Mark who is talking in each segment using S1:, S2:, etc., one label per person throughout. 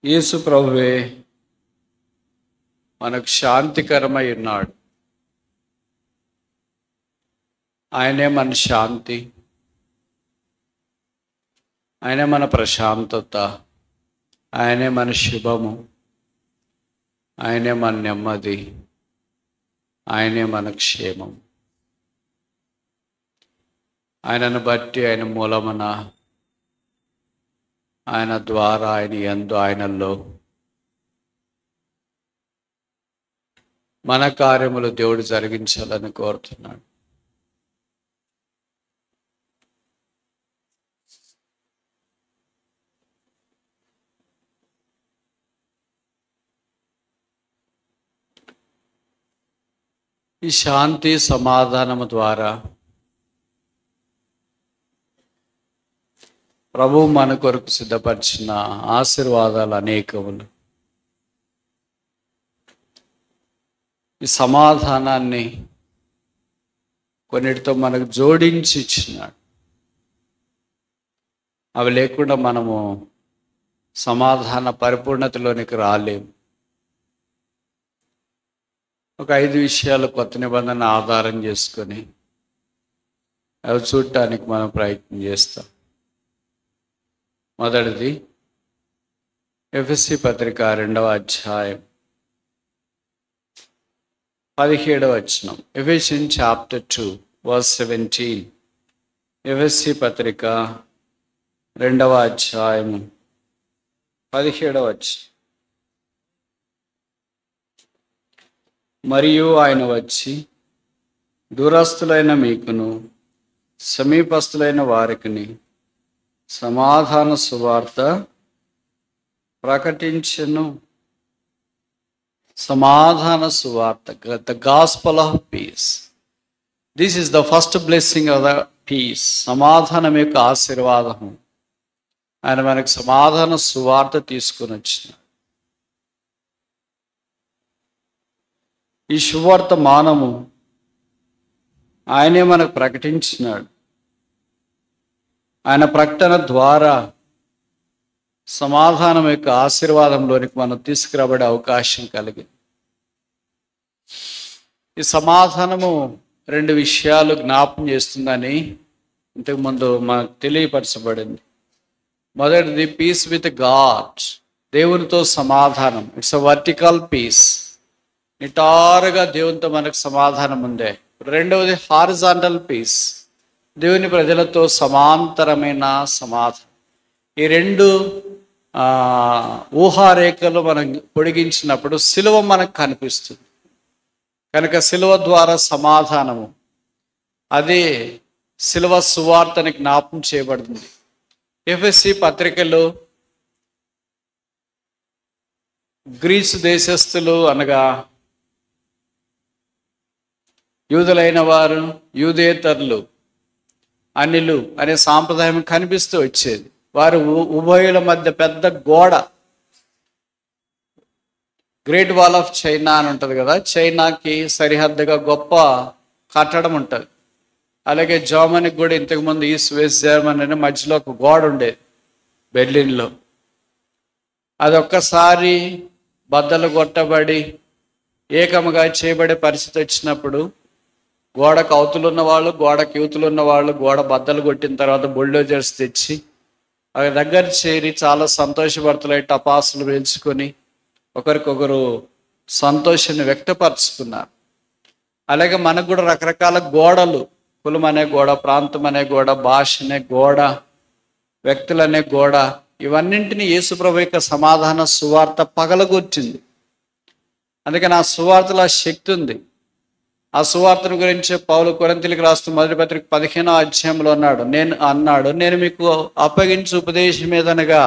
S1: యేసు ప్రభువే మనకు శాంతికరమై ఉన్నాడు. ఆయనే మన శాంతి, ఆయనే మన ప్రశాంతత, ఆయనే మన శుభము, ఆయనే మన నెమ్మది, ఆయనే మన క్షేమం. ఆయనను బట్టి, ఆయన మూలమున, ఆయన ద్వారా, ఆయన యందు, ఆయనలో మన కార్యములు దేవుడు జరిగించాలని కోరుతున్నాడు. ఈ శాంతి సమాధానము ద్వారా ప్రభువు మన కొరకు సిద్ధపరిచిన ఆశీర్వాదాలు అనేకములు. ఈ సమాధానాన్ని కొన్నిటితో మనకు జోడించి ఇచ్చినాడు. అవి లేకుండా మనము సమాధాన పరిపూర్ణతలోనికి రాలేము. ఒక 5 విషయాలు కొత్త నిబంధన ఆధారం చేసుకొని అవి చూడటానికి మనం ప్రయత్నం చేస్తాం. మొదటిది ఎఫెసీ పత్రిక 2వ అధ్యాయం 17వ వచనం. ఎఫెసియన్ చాప్టర్ 2 verse 17. ఎఫెసీ పత్రిక 2వ అధ్యాయం 17వ వచనం. మరియు ఆయన వచ్చి దూరస్థులైన మీకును సమీపస్థులైన వారికిని సమాధాన సువార్త ప్రకటించెను. సమాధాన సువార్త, the gospel of peace. This is the first blessing of the peace. సమాధానం యొక్క ఆశీర్వాదము. ఆయన మనకు సమాధాన సువార్త తీసుకుని వచ్చిన ఈ సువార్తమానము ఆయనే మనకు ప్రకటించినాడు. ఆయన ప్రకటన ద్వారా సమాధానం యొక్క ఆశీర్వాదంలోనికి మనం తీసుకురాబడే అవకాశం కలిగింది. ఈ సమాధానము 2 విషయాలు జ్ఞాపం చేస్తుందని ఇంతకుముందు మనకు తెలియపరచబడింది. మొదటిది పీస్ విత్ గాడ్, దేవునితో సమాధానం. It's a vertical peace. నిటారుగా దేవునితో మనకు సమాధానం ఉందే. రెండవది హారిజాంటల్ పీస్, దేవుని ప్రజలతో సమాంతరమైన సమాధానం. ఈ 2 ఊహారేఖలు మనం పొడిగించినప్పుడు సిలువ మనకు కనిపిస్తుంది. కనుక సిలువ ద్వారా సమాధానము, అదే సిలువ సువార్తని జ్ఞాపం చేయబడుతుంది. ఎఫెసీ పత్రికలో గ్రీసు దేశస్థులు అనగా యూదులైన వారు, యూదేతరులు, అన్యులు అనే సాంప్రదాయం కనిపిస్తూ వచ్చేది. వారు ఉభయుల మధ్య పెద్ద గోడ, గ్రేట్ వాల్ ఆఫ్ చైనా అని ఉంటుంది కదా, చైనాకి సరిహద్దుగా గొప్ప కట్టడం ఉంటుంది. అలాగే జర్మనీకి కూడా ఇంతకుముందు ఈస్ట్ వెస్ట్ జర్మనీ అనే మధ్యలో ఒక గోడ ఉండేది బెర్లిన్లో. అది ఒక్కసారి బద్దలు కొట్టబడి ఏకముగా చేయబడే పరిస్థితి వచ్చినప్పుడు గోడకు అవతలున్న వాళ్ళు, గోడకు యువతలు ఉన్న వాళ్ళు గోడ బద్దలు కొట్టిన తర్వాత బుల్డోజర్స్ తెచ్చి అవి దగ్గర చేరి చాలా సంతోషపడుతులై టపాసులు వేల్చుకొని ఒకరికొకరు సంతోషాన్ని వ్యక్తపరుచుకున్నారు. అలాగే మనకు కూడా రకరకాల గోడలు, కులం అనే గోడ, ప్రాంతం అనే గోడ, భాష అనే గోడ, వ్యక్తులు అనే గోడ, ఇవన్నింటినీ యేసుప్రభు యొక్క సమాధాన సువార్త పగలగొచ్చింది. అందుకని ఆ సువార్తలో ఆ శక్తి ఉంది. ఆ సువార్తను గురించి పౌలు కొరింథీయులకు రాస్తున్న మొదటి పత్రిక 15వ అధ్యాయంలో అన్నాడు, నేను మీకు అప్పగించే ఉపదేశం ఏదనగా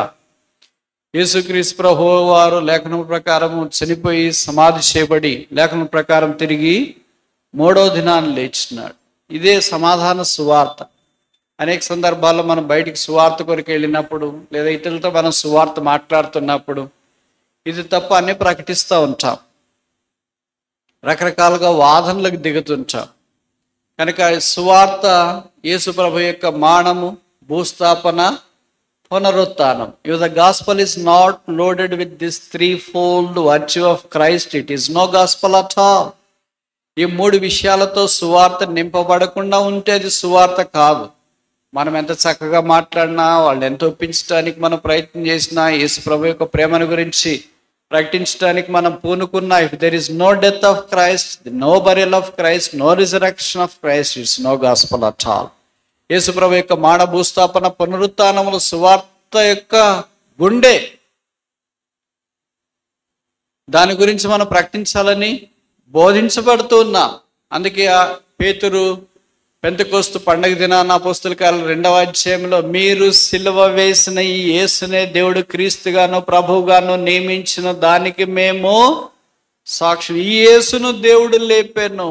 S1: యేసుక్రీస్తు ప్రభువు వారు లేఖనం ప్రకారం చనిపోయి సమాధి చేయబడి లేఖనం ప్రకారం తిరిగి 3వ దినాన్ని లేచినాడు. ఇదే సమాధాన సువార్త. అనేక సందర్భాల్లో మనం బయటికి సువార్త కొరకు వెళ్ళినప్పుడు లేదా ఇతరులతో మనం సువార్త మాట్లాడుతున్నప్పుడు ఇది తప్ప అన్నీ ప్రకటిస్తూ ఉంటాం. రకరకాలుగా వాదనలకు దిగుతుంటాం. కనుక సువార్త యేసు ప్రభు యొక్క మానము, భూస్థాపన, పునరుత్థానం. If the gospel is not loaded with this three fold virtue of Christ, it is no gospel at all. ఈ మూడు విషయాలతో సువార్త నింపబడకుండా ఉంటే అది సువార్త కాదు. మనం ఎంత చక్కగా మాట్లాడినా, వాళ్ళు ఎంత ఒప్పించడానికి మనం ప్రయత్నం చేసినా, యేసు ప్రభు యొక్క ప్రేమను గురించి ప్రకటించడానికి మనం పూనుకున్నా, if there is no death of Christ, no burial of Christ, no resurrection of Christ, it's no gospel at all. Yesu ప్రభు యొక్క మాన భూస్థాపన పునరుత్థానములు సువార్త యొక్క గుండె. దాని గురించి మనం ప్రకటించాలని బోధించబడుతూ ఉన్నాం. అందుకే పేతురు పెంతెకోస్తు పండగ దినాన అపోస్తల కార్యాలు 2వ అధ్యాయంలో, మీరు సిలువ వేసిన ఈ యేసునే దేవుడు క్రీస్తుగాను ప్రభువుగాను నియమించిన దానికి మేము సాక్షి. ఈ యేసును దేవుడు లేపాను.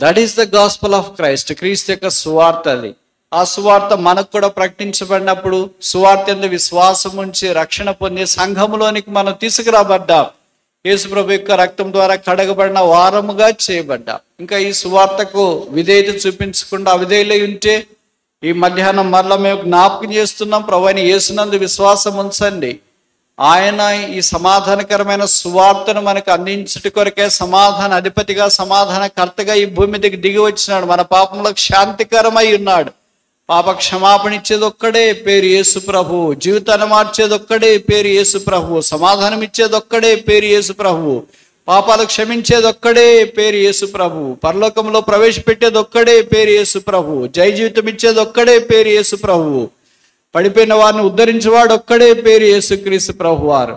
S1: That is the gospel of Christ. క్రీస్తు యొక్క సువార్త అది. ఆ సువార్త మనకు కూడా ప్రకటించబడినప్పుడు సువార్త యందు విశ్వాసం ఉంచి రక్షణ పొంది సంఘములోనికి మనం తీసుకురాబడ్డాం. యేసు ప్రభు యొక్క రక్తం ద్వారా కడగబడిన వారముగా చేయబడ్డాం. ఇంకా ఈ సువార్తకు విధేయత చూపించకుండా అవిధేయులై ఉంటే ఈ మధ్యాహ్నం మరలా మేము జ్ఞాపకం చేస్తున్నాం, ప్రభు అయిన యేసునందు విశ్వాసం ఉంచండి. ఆయన ఈ సమాధానకరమైన సువార్తను మనకు అందించుట కొరకే సమాధాన అధిపతిగా, సమాధానకర్తగా ఈ భూమి మీదకి దిగి వచ్చినాడు. మన పాపములకు శాంతికరమై ఉన్నాడు. పాప క్షమాపణ ఇచ్చేది ఒక్కడే, పేరు యేసు ప్రభు. జీవితాన్ని మార్చేది ఒక్కడే, పేరు యేసు ప్రభు. సమాధానం ఇచ్చేది ఒక్కడే, పేరు యేసు ప్రభు. పాపాలు క్షమించేది ఒక్కడే, పేరు యేసు ప్రభు. పరలోకంలో ప్రవేశపెట్టేది ఒక్కడే, పేరు యేసు ప్రభు. జయ జీవితం ఇచ్చేది ఒక్కడే, పేరు యేసు ప్రభు. పడిపోయిన వారిని ఉద్ధరించేవాడు ఒక్కడే, పేరు యేసుక్రీస్తు ప్రభు వారు.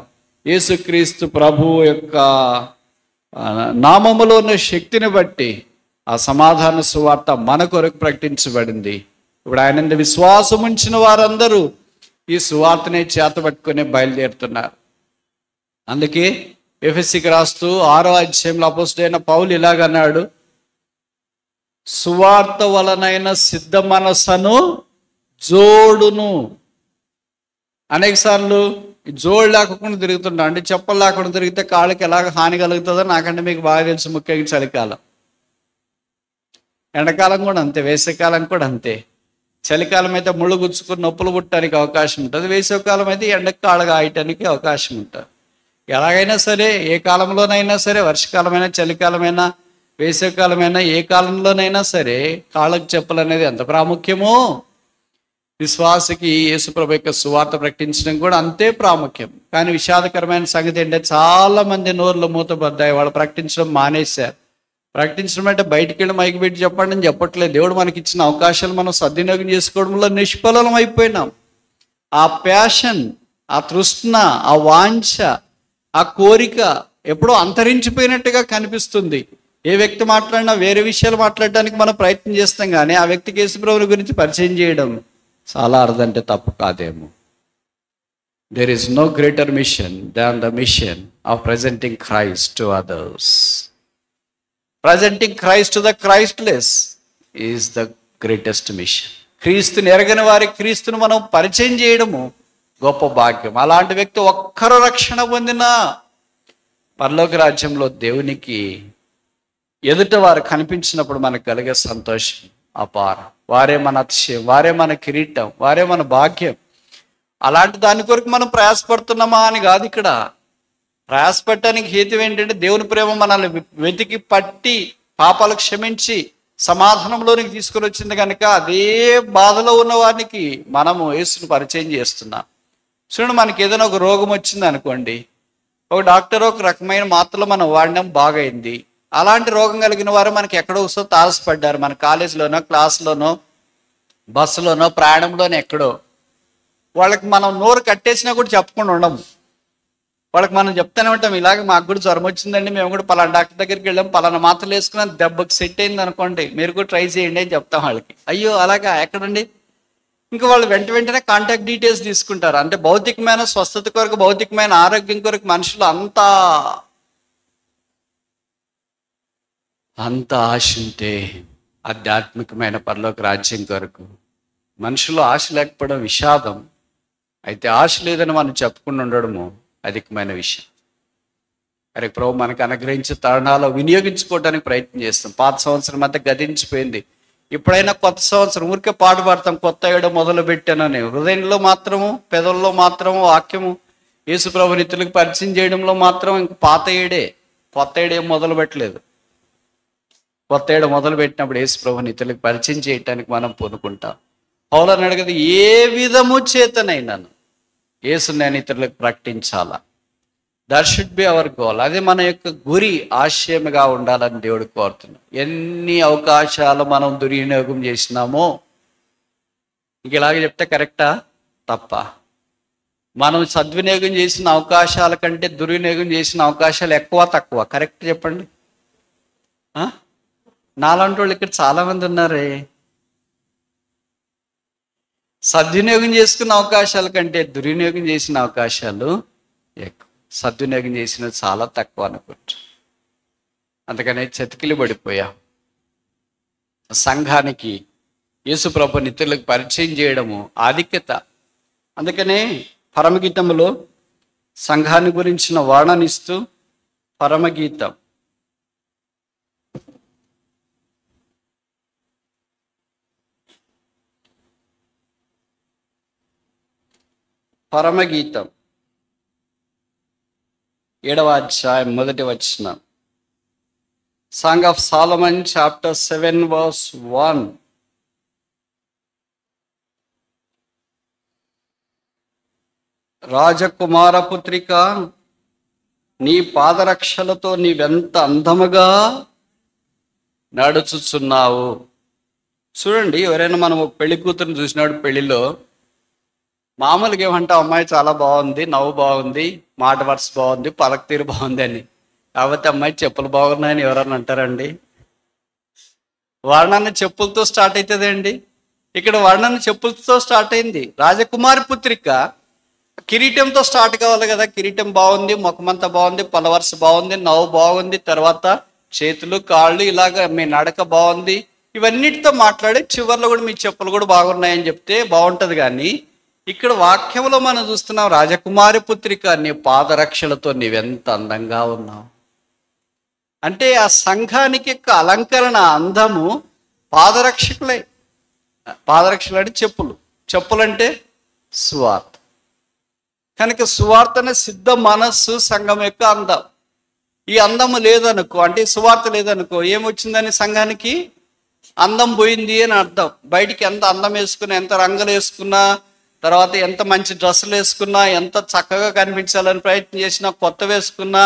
S1: యేసుక్రీస్తు ప్రభు యొక్క నామములో ఉన్న శక్తిని బట్టి ఆ సమాధాన సువార్త మన కొరకు ప్రకటించబడింది. ఇప్పుడు ఆయన విశ్వాసం ఉంచిన వారందరూ ఈ సువార్తనే చేతబట్టుకుని బయలుదేరుతున్నారు. అందుకే ఎఫెసీకి రాస్తూ 6వ అధ్యాయంలో అపోస్తలుడైన పౌలు ఇలాగన్నాడు, సువార్త వలనైన సిద్ధ మనస్సును జోడును. అనేక సార్లు జోడు లేకుండా తిరుగుతుంటా, అంటే చెప్పలు లేకుండా తిరిగితే కాళ్ళకి ఎలాగ హాని కలుగుతుందో నాకంటే మీకు బాగా తెలుసు. ముఖ్యంగా చలికాలం, ఎండాకాలం కూడా అంతే, వేసవికాలం కూడా అంతే. చలికాలం అయితే ముళ్ళు గుచ్చుకుని నొప్పులు పుట్టడానికి అవకాశం ఉంటుంది. వేసవికాలం అయితే ఎండకు కాళ్ళు కాయటానికి అవకాశం ఉంటుంది. ఎలాగైనా సరే, ఏ కాలంలోనైనా సరే, వర్షకాలమైనా, చలికాలమైనా, వేసవికాలమైనా, ఏ కాలంలోనైనా సరే కాళ్ళకు చెప్పులు అనేది ఎంత ప్రాముఖ్యమో విశ్వాసకి యేసుప్రభు యొక్క సువార్త ప్రకటించడం కూడా అంతే ప్రాముఖ్యం. కానీ విషాదకరమైన సంగతి ఏంటంటే చాలా మంది నోర్లు మూతబడ్డాయి. వాళ్ళు ప్రకటించడం మానేశారు. ప్రకటించడం అంటే బయటికి వెళ్ళి మైకి పెట్టి చెప్పండి అని చెప్పట్లేదు. దేవుడు మనకి ఇచ్చిన అవకాశాలు మనం సద్వినియోగం చేసుకోవడంలో నిష్ఫలం అయిపోయినాం. ఆ ప్యాషన్, ఆ తృష్ణ, ఆ వాంఛ, ఆ కోరిక ఎప్పుడో అంతరించిపోయినట్టుగా కనిపిస్తుంది. ఏ వ్యక్తి మాట్లాడినా వేరే విషయాలు మాట్లాడడానికి మనం ప్రయత్నం చేస్తాం, కానీ ఆ వ్యక్తికి యేసుప్రభుని గురించి పరిచయం చేయడం చాలా అర్థంటే తప్పు కాదేమో. There is no greater mission than the mission of presenting Christ to others. Presenting Christ to the Christless is the greatest mission. క్రీస్తుని ఎరగని వారి క్రీస్తుని మనం పరిచయం చేయడము గొప్ప భాగ్యం. అలాంటి వ్యక్తి ఒక్కరు రక్షణ పొందినా పరలోక రాజ్యంలో దేవునికి ఎదుట వారు కనిపించినప్పుడు మనకు కలిగే సంతోషం అపారం. వారే మన అతిశయం, వారే మన కిరీటం, వారే మన భాగ్యం. అలాంటి దాని కొరకు మనం ప్రయాసపడుతున్నామా అని కాదు. ఇక్కడ ప్రయాసపడటానికి హేతు ఏంటంటే దేవుని ప్రేమ మనల్ని వెతికి పట్టి పాపాలు క్షమించి సమాధానంలోనికి తీసుకుని వచ్చింది కనుక అదే బాధలో ఉన్న వారికి మనము యేసుని పరిచయం చేస్తున్నాం. చూడండి, మనకి ఏదైనా ఒక రోగం వచ్చింది అనుకోండి, ఒక డాక్టర్ ఒక రకమైన మాత్రలు మనం వాడినాం, బాగైంది. అలాంటి రోగం కలిగిన వారు మనకి ఎక్కడో వస్తూ తారసపడ్డారు. మన కాలేజీలోనో, క్లాసులోనో, బస్సులోనో, ప్రయాణంలోనో ఎక్కడో. వాళ్ళకి మనం నోరు కట్టేసినా కూడా చెప్పకుండా ఉండము. వాళ్ళకి మనం చెప్తానే ఉంటాం, ఇలాగ మాకు కూడా జ్వరం వచ్చిందండి, మేము కూడా పలానా డాక్టర్ దగ్గరికి వెళ్ళాం, పలానా మాత్రలు వేసుకున్నాం, దెబ్బకి సెట్ అయింది అనుకోండి, మీరు కూడా ట్రై చేయండి అని చెప్తాం వాళ్ళకి. అయ్యో అలాగా ఎక్కడండి? ఇంకా వాళ్ళు వెంటనే కాంటాక్ట్ డీటెయిల్స్ తీసుకుంటారు. అంటే భౌతికమైన స్వస్థత కొరకు, భౌతికమైన ఆరోగ్యం కొరకు మనుషులు అంత ఆశ ఉంటే ఆధ్యాత్మికమైన పరలోక రాజ్యం కొరకు మనుషులు ఆశ లేకపోవడం విషాదం. అయితే ఆశ లేదని మనం చెప్పుకుని ఉండడము అధికమైన విషయం. అరే ప్రభు మనకు అనుగ్రహించే తరుణాలు వినియోగించుకోవడానికి ప్రయత్నం చేస్తాం. పాత సంవత్సరం అంతా గతించిపోయింది. ఇప్పుడైనా కొత్త సంవత్సరం ఊరికే పాట పాడతాం, కొత్త ఏడు మొదలు పెట్టానని. హృదయంలో మాత్రము, పెదవుల్లో మాత్రము వాక్యము యేసు ప్రభు నిత్యులకు పరిచయం చేయడంలో మాత్రం ఇంక పాత ఏడే, కొత్త ఏడేం మొదలు పెట్టలేదు. కొత్త ఏడు మొదలు పెట్టినప్పుడు యేసు ప్రభు నిత్యులకు పరిచయం చేయటానికి మనం పూనుకుంటాం. పౌలు అడగదు, ఏ విధము చేతనైనాను యేసుని నేను ఇతరులకు ప్రకటించాలా. That should be our goal. అది మన యొక్క గురి, ఆశయముగా ఉండాలని దేవుడు కోరుతున్నాం. ఎన్ని అవకాశాలు మనం దుర్వినియోగం చేసినామో, ఇంక ఇలాగే చెప్తే కరెక్టా తప్ప? మనం సద్వినియోగం చేసిన అవకాశాల కంటే దుర్వినియోగం చేసిన అవకాశాలు ఎక్కువ తక్కువ? కరెక్ట్ చెప్పండి. నాలాంటి వాళ్ళు ఇక్కడ చాలామంది ఉన్నారే. సద్వినియోగం చేసుకున్న అవకాశాల కంటే దుర్వినియోగం చేసిన అవకాశాలు ఎక్కువ. సద్వినియోగం చేసినది చాలా తక్కువ అనుకుంటా. అందుకనే చతికిలి పడిపోయా. సంఘానికి యేసు ప్రభు నిత్యులకు పరిచయం చేయడము ఆధిక్యత. అందుకనే పరమగీతములో సంఘాన్ని గురించిన వర్ణనిస్తూ పరమగీతం, పరమగీతం 7వ అధ్యాయం 1వ వచనం. Song of Solomon chapter 7 verse 1. Rajakumara పుత్రిక, నీ పాదరక్షలతో నీవెంత అందముగా నడుచుచున్నావు. చూడండి, ఎవరైనా మనం ఒక పెళ్లి కూతురుని చూసినాడు, పెళ్లిలో మామూలుగా ఏమంటాం, అమ్మాయి చాలా బాగుంది, నవ్వు బాగుంది, మాట వరుస బాగుంది, పలక తీరు బాగుంది అని. కాబట్టి అమ్మాయి చెప్పులు బాగున్నాయని ఎవరన్నా అంటారండి? వర్ణన చెప్పులతో స్టార్ట్ అవుతుంది అండి. ఇక్కడ వర్ణన చెప్పులతో స్టార్ట్ అయింది. రాజకుమారి పుత్రిక కిరీటంతో స్టార్ట్ కావాలి కదా. కిరీటం బాగుంది, ముఖమంతా బాగుంది, పలవరుస బాగుంది, నవ్వు బాగుంది, తర్వాత చేతులు కాళ్ళు ఇలాగ మీ నడక బాగుంది, ఇవన్నిటితో మాట్లాడి చివరిలో కూడా మీ చెప్పులు కూడా బాగున్నాయని చెప్తే బాగుంటుంది. కానీ ఇక్కడ వాక్యంలో మనం చూస్తున్నాం, రాజకుమారి పుత్రిక, నీ పాదరక్షలతో నీవెంత అందంగా ఉన్నావు అంటే ఆ సంఘానికి యొక్క అలంకరణ, అందము పాదరక్షకులే. పాదరక్షలు అంటే చెప్పులు, చెప్పులంటే సువార్త. కనుక సువార్త అనే సిద్ధ మనస్సు సంఘం యొక్క అందం. ఈ అందము లేదనుకో, అంటే సువార్త లేదనుకో, ఏమొచ్చిందని సంఘానికి అందం పోయింది అని అర్థం. బయటికి ఎంత అందం వేసుకున్నా, ఎంత రంగులు వేసుకున్నా, తర్వాత ఎంత మంచి డ్రెస్సులు వేసుకున్నా, ఎంత చక్కగా కనిపించాలని ప్రయత్నం చేసినా, కొత్త వేసుకున్నా,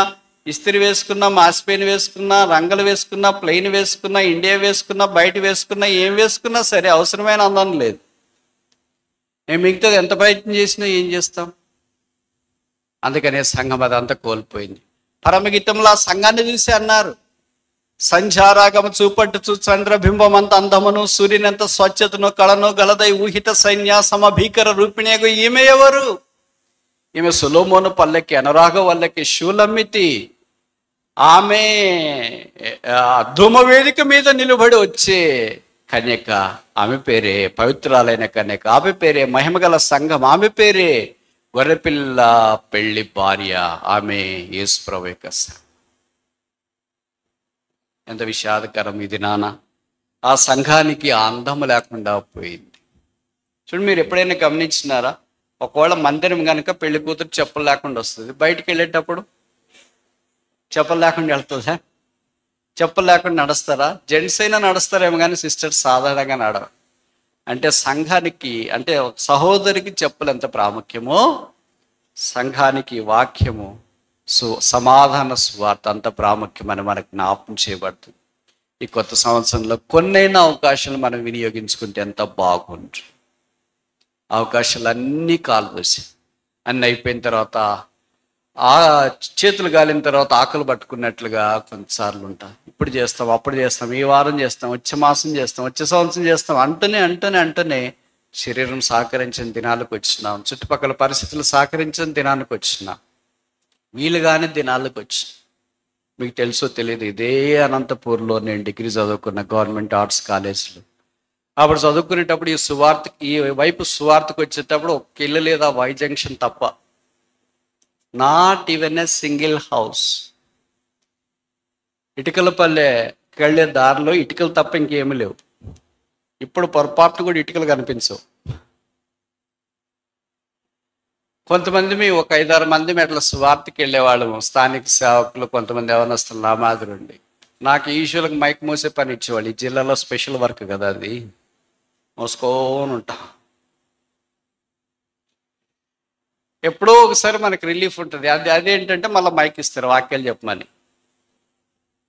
S1: ఇస్త్రీ వేసుకున్నా, మాసిపోయిన వేసుకున్నా, రంగులు వేసుకున్నా, ప్లెయిన్ వేసుకున్నా, ఇండియా వేసుకున్నా, బయట వేసుకున్నా, ఏం వేసుకున్నా సరే అవసరమైన అందం లేదు. మేము మిగతాది ఎంత ప్రయత్నం చేసినా ఏం చేస్తాం? అందుకనే సంఘం అదంతా కోల్పోయింది. పరమగీతంలో ఆ సంఘాన్ని చూసి అన్నారు, సంధ్యారాగము చూపట్టుచు చంద్రబింబం అంత అందమును, సూర్యునంత స్వచ్ఛతను, కళను గలదై ఊహిత సైన్య సమభీకర రూపిణియగు ఈమె ఎవరు? ఈమె సొలొమోను పల్లెకి అనురాగ వల్లకి శూలమ్మితి. ఆమె ధూమవేదిక మీద నిలబడి వచ్చే కన్యక, ఆమె పేరే పవిత్రాలైన కన్యక, ఆమె పేరే మహిమగల సంఘం, ఆమె పేరే గొర్రెపిల్ల పెళ్లి భార్య, ఆమె యేసు ప్రభు యొక్క సంఘం. ఎంత విషాదకరం ఇది నాన్న. ఆ సంఘానికి ఆ అందము లేకుండా పోయింది. చూడండి, మీరు ఎప్పుడైనా గమనించినారా? ఒకవేళ మందిరం కనుక పెళ్లి కూతురు చెప్పులు లేకుండా వస్తుంది, బయటికి వెళ్ళేటప్పుడు చెప్పులు లేకుండా వెళ్తుందా? చెప్పులు లేకుండా నడుస్తారా? జెంట్స్ అయినా నడుస్తారేమో కానీ సిస్టర్స్ సాధారణంగా నడవ. అంటే సంఘానికి, అంటే సహోదరికి చెప్పులు ఎంత ప్రాముఖ్యమో, సంఘానికి వాక్యము, సమాధాన సువార్త అంత ప్రాముఖ్యమని మనకు జ్ఞాపకం చేయబడుతుంది. ఈ కొత్త సంవత్సరంలో కొన్నైనా అవకాశాలు మనం వినియోగించుకుంటే ఎంత బాగుంటుంది. అవకాశాలన్నీ కాలుదోసి అన్నీ అయిపోయిన తర్వాత, ఆ చేతులు గాలిన తర్వాత ఆకలి పట్టుకున్నట్లుగా కొన్నిసార్లు ఉంటాం. ఇప్పుడు చేస్తాం, అప్పుడు చేస్తాం, ఈ వారం చేస్తాం, వచ్చే మాసం చేస్తాం, వచ్చే సంవత్సరం చేస్తాం అంటూనే శరీరం సహకరించిన దినాలకు వచ్చినాం, చుట్టుపక్కల పరిస్థితులు సహకరించిన దినానికి వచ్చినాం, వీలుగానే దినాలకు వచ్చి. మీకు తెలుసో తెలియదు, ఇదే అనంతపూర్లో నేను డిగ్రీ చదువుకున్న గవర్నమెంట్ ఆర్ట్స్ కాలేజ్లో. అప్పుడు చదువుకునేటప్పుడు ఈ సువార్త, ఈ వైపు సువార్తకు వచ్చేటప్పుడు ఒక ఇల్లు లేదా వై జంక్షన్ తప్ప, not even a single house. ఇటుకలపల్లెకి వెళ్ళే దారిలో ఇటుకలు తప్ప ఇంకేమీ లేవు. ఇప్పుడు పొరపాట్లు కూడా ఇటుకలు కనిపించవు. కొంతమంది ఒక 5-6 మంది అట్లా స్వార్థకి వెళ్ళేవాళ్ళము, స్థానిక సేవకులు, కొంతమంది యవనస్తులు నా మాదిరి ఉండి. నాకు ఈశ్వరులకు మైక్ మోసే పని ఇచ్చేవాళ్ళు. ఈ జిల్లాలో స్పెషల్ వర్క్ కదా అది, మోసుకోని ఉంటా. ఎప్పుడో ఒకసారి మనకి రిలీఫ్ ఉంటుంది. అదేంటంటే మళ్ళీ మైక్ ఇస్తారు వాక్యాలు చెప్పమని.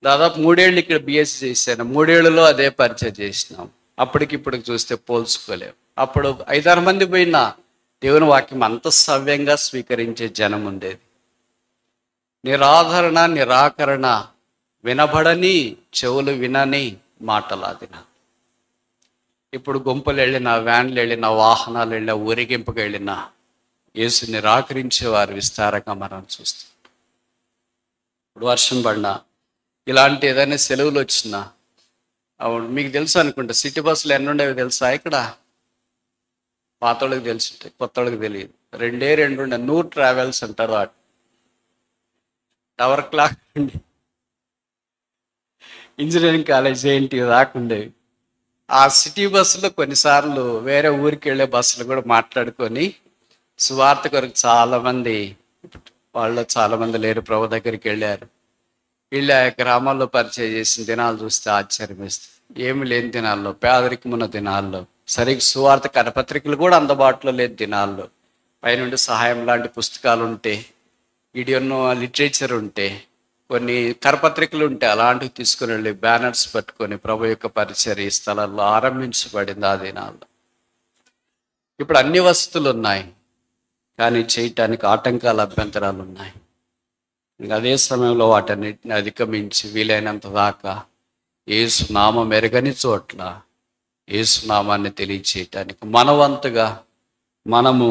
S1: దాదాపు 3 ఏళ్ళు ఇక్కడ బిఎస్సి చేశాను. 3 ఏళ్ళలో అదే పరిచయం చేసినాం. అప్పటికిప్పటికి చూస్తే పోల్చుకోలేము. అప్పుడు 5-6 మంది పోయినా దేవుని వాక్యం అంత సవ్యంగా స్వీకరించే జనం ఉండేది. నిరాధరణ, నిరాకరణ, వినబడని, చెవులు వినని మాటలాదిన. ఇప్పుడు గుంపులు వెళ్ళినా, వ్యాన్లు వెళ్ళినా, వాహనాలు వెళ్ళినా, ఊరేగింపుకి వెళ్ళినా యేసు నిరాకరించే వారు విస్తారంగా మనం చూస్తాం. ఇప్పుడు వర్షం పడినా, ఇలాంటి ఏదైనా సెలవులు వచ్చినా, అవును మీకు తెలుసు అనుకుంటా, సిటీ బస్సులు ఎన్ని ఉండేవి తెలుసా? ఇక్కడ పాత వాళ్ళకి తెలుసుంటాయి, కొత్త వాళ్ళకి తెలియదు. 2 ఉండే 100 ట్రావెల్స్ అంటారు. వాటి టవర్ క్లాక్ ఉండి ఇంజనీరింగ్ కాలేజ్ ఏంటి రాకుండేవి. ఆ సిటీ బస్సులో కొన్నిసార్లు వేరే ఊరికి వెళ్ళే బస్సులు కూడా మాట్లాడుకొని సువార్త కొరకు చాలామంది, వాళ్ళు చాలామంది లేరు, ప్రభు దగ్గరికి వెళ్ళారు. వీళ్ళు ఆ గ్రామాల్లో పరిచయం చేసిన దినాలు చూస్తే ఆశ్చర్యం వేస్తుంది. ఏమి లేని దినాల్లో, పేదరికమున్న దినాల్లో, సరిగ్గా సువార్త కరపత్రికలు కూడా అందుబాటులో లేని దినాల్లో పైనుండి సహాయం లాంటి పుస్తకాలు ఉంటే, ఇడియన్ లిటరేచర్ ఉంటే, కొన్ని కరపత్రికలు ఉంటే అలాంటివి తీసుకుని వెళ్ళి బ్యానర్స్ పట్టుకొని ప్రభు యొక్క పరిచయం ఈ స్థలాల్లో ఆరంభించబడింది ఆ దినాల్లో. ఇప్పుడు అన్ని వసతులు ఉన్నాయి, కానీ చేయటానికి ఆటంకాలు, అభ్యంతరాలు ఉన్నాయి. ఇంకా అదే సమయంలో వాటన్నిటిని అధిగమించి వీలైనంత దాకా యేసు నామం ఎరగని చోట్ల యేసు నామాన్ని తెలియచేయటానికి మనవంతుగా మనము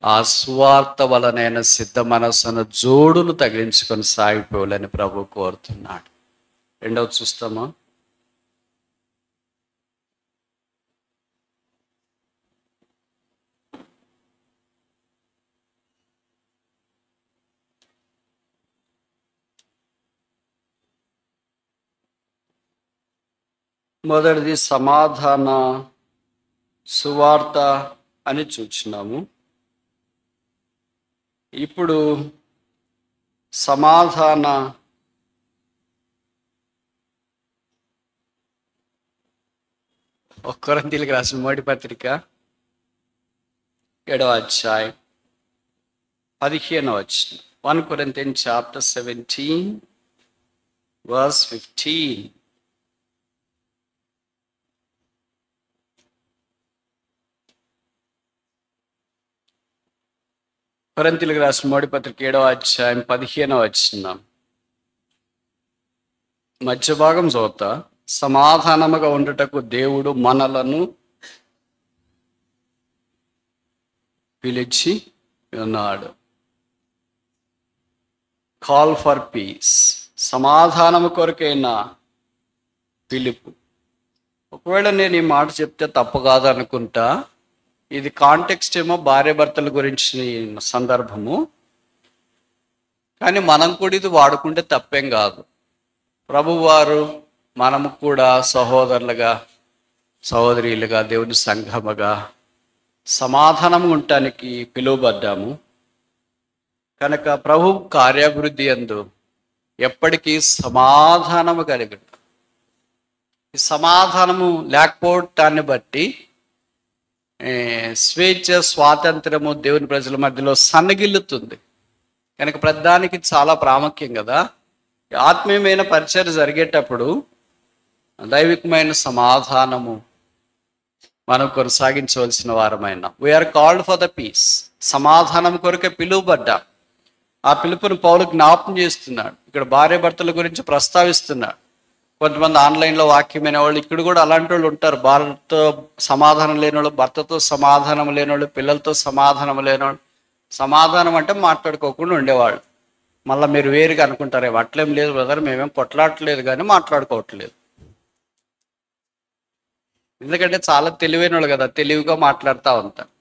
S1: ఆ సువార్త వలనైన సిద్ధ మనస్సును జోడును తగిలించుకొని సాగిపోవాలని ప్రభు కోరుతున్నాడు. రెండవది చూస్తామా? మొదటిది సమాధాన సువార్త అని చూచినాము. ఇప్పుడు సమాధాన కొరింథీయులకు రాసిన మొదటి పత్రిక 7వ అధ్యాయం 15వ వచనం. 1 Corinthians chapter 17 verse 15. కొరింథీయులకు రాసిన మొదటి పత్రిక 7వ అధ్యాయం 15వ వచనం. మధ్య భాగం చదువుతా. సమాధానముగా ఉండుటకు దేవుడు మనలను పిలిచి ఉన్నాడు. కాల్ ఫర్ పీస్, సమాధానము కొరకైనా పిలుపు. ఒకవేళ నేను ఈ మాట చెప్తే తప్పు కాదనుకుంటా. ఇది కాంటెక్స్ట్ ఏమో భార్య భర్తల గురించి సందర్భము, కానీ మనం కూడా ఇది వాడుకుంటే తప్పేం కాదు. ప్రభువారు మనము కూడా సహోదరులుగా, సహోదరీలుగా, దేవుని సంఘముగా సమాధానం ఉండటానికి పిలువబడ్డాము. కనుక ప్రభు కార్యాభివృద్ధి యందు ఎప్పటికీ సమాధానము కలిగి, ఈ సమాధానము లేకపోవటాన్ని బట్టి స్వేచ్ఛ, స్వాతంత్రము దేవుని ప్రజల మధ్యలో సన్నగిల్లుతుంది. కనుక ప్రధానికి చాలా ప్రాముఖ్యం కదా. ఆత్మీయమైన పరిచయం జరిగేటప్పుడు దైవికమైన సమాధానము మనం కొనసాగించవలసిన వారమైన. We are called for the peace. సమాధానం కొరకే పిలువబడ్డా. ఆ పిలుపుని పౌలు జ్ఞాపకం చేస్తున్నాడు. ఇక్కడ భార్య భర్తల గురించి ప్రస్తావిస్తున్నాడు. కొంతమంది ఆన్లైన్లో వాక్యమైన వాళ్ళు, ఇక్కడ కూడా అలాంటి వాళ్ళు ఉంటారు. భార్యతో సమాధానం లేనివాళ్ళు, భర్తతో సమాధానం లేనివాళ్ళు, పిల్లలతో సమాధానం లేనివాళ్ళు. సమాధానం అంటే మాట్లాడుకోకుండా ఉండేవాళ్ళు. మళ్ళీ మీరు వేరుగా అనుకుంటారేమో, అట్లేం లేదు బ్రదర్, మేమేం కొట్లాడట్లేదు కానీ మాట్లాడుకోవట్లేదు. ఎందుకంటే చాలా తెలివైన వాళ్ళు కదా, తెలివిగా మాట్లాడుతూ ఉంటారు.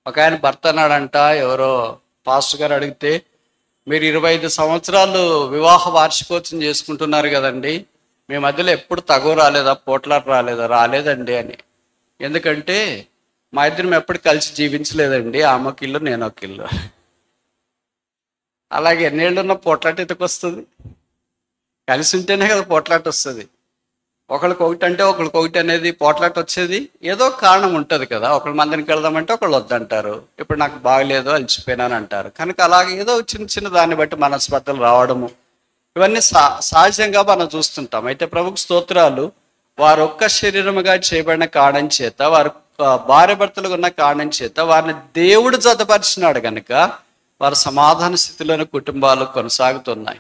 S1: ఒక ఆయన భర్త అన్నాడంట, ఎవరో పాస్టర్ గారు అడిగితే, మీరు 25 సంవత్సరాలు వివాహ వార్షికోత్సవం చేసుకుంటున్నారు కదండి, మీ మధ్యలో ఎప్పుడు తగువ రాలేదా, పోట్లాట రాలేదా? రాలేదండి అని. ఎందుకంటే మా ఇద్దరం ఎప్పుడు కలిసి జీవించలేదండి. ఆమె ఒక ఇల్లు, నేను ఒక ఇల్లు. అలాగే ఎన్నేళ్ళున్న పోట్లాట ఎందుకు వస్తుంది? కలిసి ఉంటేనే కదా పోట్లాట వస్తుంది. ఒకళ్ళకి ఒకటి అంటే ఒకళ్ళకి ఒకటి అనేది పోట్లాట వచ్చేది ఏదో కారణం ఉంటుంది కదా. ఒకళ్ళు మందిరికి వెళ్దామంటే ఒకళ్ళు వద్దంటారు. ఇప్పుడు నాకు బాగలేదు, అలసిపోయినాను అంటారు. కనుక అలాగే ఏదో చిన్న చిన్న దాన్ని బట్టి మనస్పర్ధలు రావడము, ఇవన్నీ సహజంగా మనం చూస్తుంటాం. అయితే ప్రభుకు స్తోత్రాలు. వారు ఒక్క శరీరముగా చేయబడిన కారణం చేత, వారు భార్య భర్తలు ఉన్న కారణం చేత వారిని దేవుడు జతపరిచినాడు కనుక వారు సమాధాన స్థితిలోని కుటుంబాలు కొనసాగుతున్నాయి.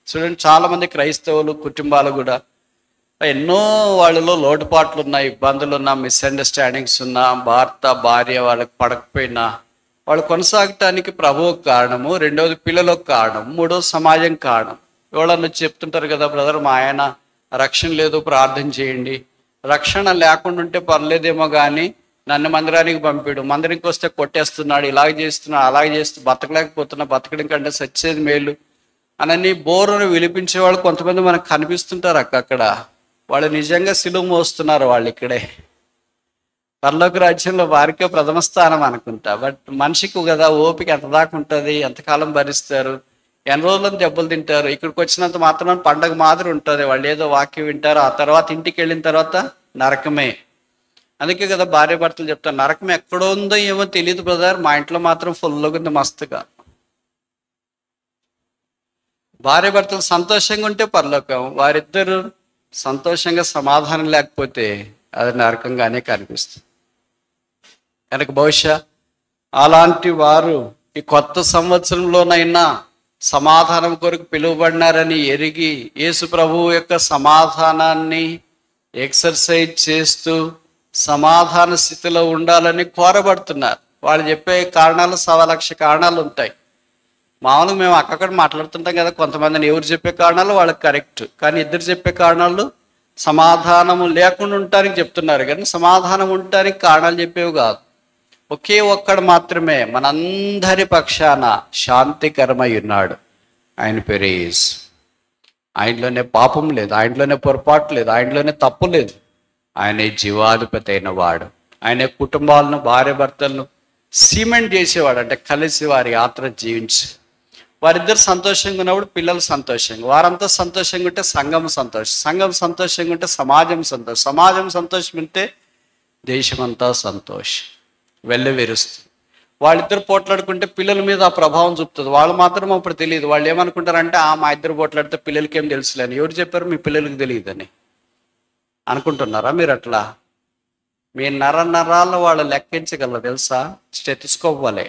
S1: చూడండి, చాలామంది క్రైస్తవులు కుటుంబాలు కూడా ఎన్నో వాళ్ళలో లోటుపాట్లు ఉన్నాయి, ఇబ్బందులు ఉన్నా, మిస్అండర్స్టాండింగ్స్ ఉన్నా, భర్త భార్య వాళ్ళకి పడకపోయినా వాళ్ళు కొనసాగటానికి ప్రభువు కారణము, రెండవది పిల్లలు కారణం, మూడవది సమాజం కారణం. ఎవరన్నా చెప్తుంటారు కదా, బ్రదర్ మా ఆయన రక్షణ లేదు, ప్రార్థన చేయండి. రక్షణ లేకుండా ఉంటే పర్లేదేమో కానీ నన్ను మందిరానికి పంపిడు, మందిరానికి వస్తే కొట్టేస్తున్నాడు, ఇలాగ చేస్తున్నాడు, అలాగే చేస్తూ బతకలేకపోతున్నా, బతకడం కంటే సచ్చేది మేలు అనని బోరును విలిపించే వాళ్ళు కొంతమంది మనకు కనిపిస్తుంటారు అక్కడ. వాళ్ళు నిజంగా సిలువ మోస్తున్నారు వాళ్ళు ఇక్కడే. పరలోక రాజ్యంలో వారికే ప్రథమ స్థానం అనుకుంటా. బట్ మనిషికి కదా ఓపిక ఎంత దాకా ఉంటుంది, ఎంతకాలం భరిస్తారు, ఎన్ని రోజులను దెబ్బలు తింటారు. ఇక్కడికి వచ్చినంత మాత్రం పండగ మాదిరి ఉంటుంది. వాళ్ళు ఏదో వాక్యం వింటారు, ఆ తర్వాత ఇంటికి వెళ్ళిన తర్వాత నరకమే. అందుకే కదా భార్య భర్తలు చెప్తారు, నరకం ఎక్కడో ఉందో ఏమో తెలియదు బ్రదర్, మా ఇంట్లో మాత్రం ఫుల్గా ఉంది మస్తుగా. భార్య భర్తలు సంతోషంగా ఉంటే పరలోకం, వారిద్దరు సంతోషంగా సమాధానం లేకపోతే అది నరకంగానే కనిపిస్తుంది. కనుక బహుశా అలాంటి వారు ఈ కొత్త సంవత్సరంలోనైనా సమాధానం కొరకు పిలువబడినారని ఎరిగి యేసు ప్రభువు యొక్క సమాధానాన్ని ఎక్సర్సైజ్ చేస్తూ సమాధాన స్థితిలో ఉండాలని కోరబడుతున్నారు. వాళ్ళు చెప్పే కారణాలు 1,00,000 కారణాలు ఉంటాయి. మామూలుగా మేము అక్కడ మాట్లాడుతుంటాం కదా, కొంతమందిని ఎవరు చెప్పే కారణాలు వాళ్ళకి కరెక్ట్, కానీ ఇద్దరు చెప్పే కారణాలు సమాధానము లేకుండా ఉండటానికి చెప్తున్నారు, కానీ సమాధానం ఉండటానికి కారణాలు చెప్పేవి కాదు. ఒకే ఒక్కడు మాత్రమే మనందరి పక్షాన శాంతికరమై ఉన్నాడు, ఆయన పేరు యేసు. ఆయనలోనే పాపం లేదు, ఆయనలోనే పొరపాటు లేదు, ఆయనలోనే తప్పు లేదు. ఆయనే జీవాధిపతి అయిన వాడు. ఆయన కుటుంబాలను, భార్య భర్తలను సిమెంట్ చేసేవాడు, అంటే కలిసి వారి యాత్ర జీవించి వారిద్దరు సంతోషంగా ఉన్నప్పుడు పిల్లలు సంతోషంగా, వారంతా సంతోషంగా ఉంటే సంఘం సంతోషం, సంఘం సంతోషంగా ఉంటే సమాజం సంతోషం, సమాజం సంతోషం ఉంటే దేశమంతా సంతోషం వెళ్ళవిరుస్తుంది. వాళ్ళిద్దరు పోట్లాడుకుంటే పిల్లల మీద ఆ ప్రభావం చూపుతుంది. వాళ్ళు మాత్రం అప్పుడు తెలియదు. వాళ్ళు ఏమనుకుంటారంటే మా ఇద్దరు పోట్లాడితే పిల్లలకి ఏం తెలుసులేని. ఎవరు చెప్పారు మీ పిల్లలకి తెలియదని అనుకుంటున్నారా మీరు? అట్లా మీ నరాలు వాళ్ళు లెక్కించగలరు తెలుసా, స్టెతిస్కోప్ వలె.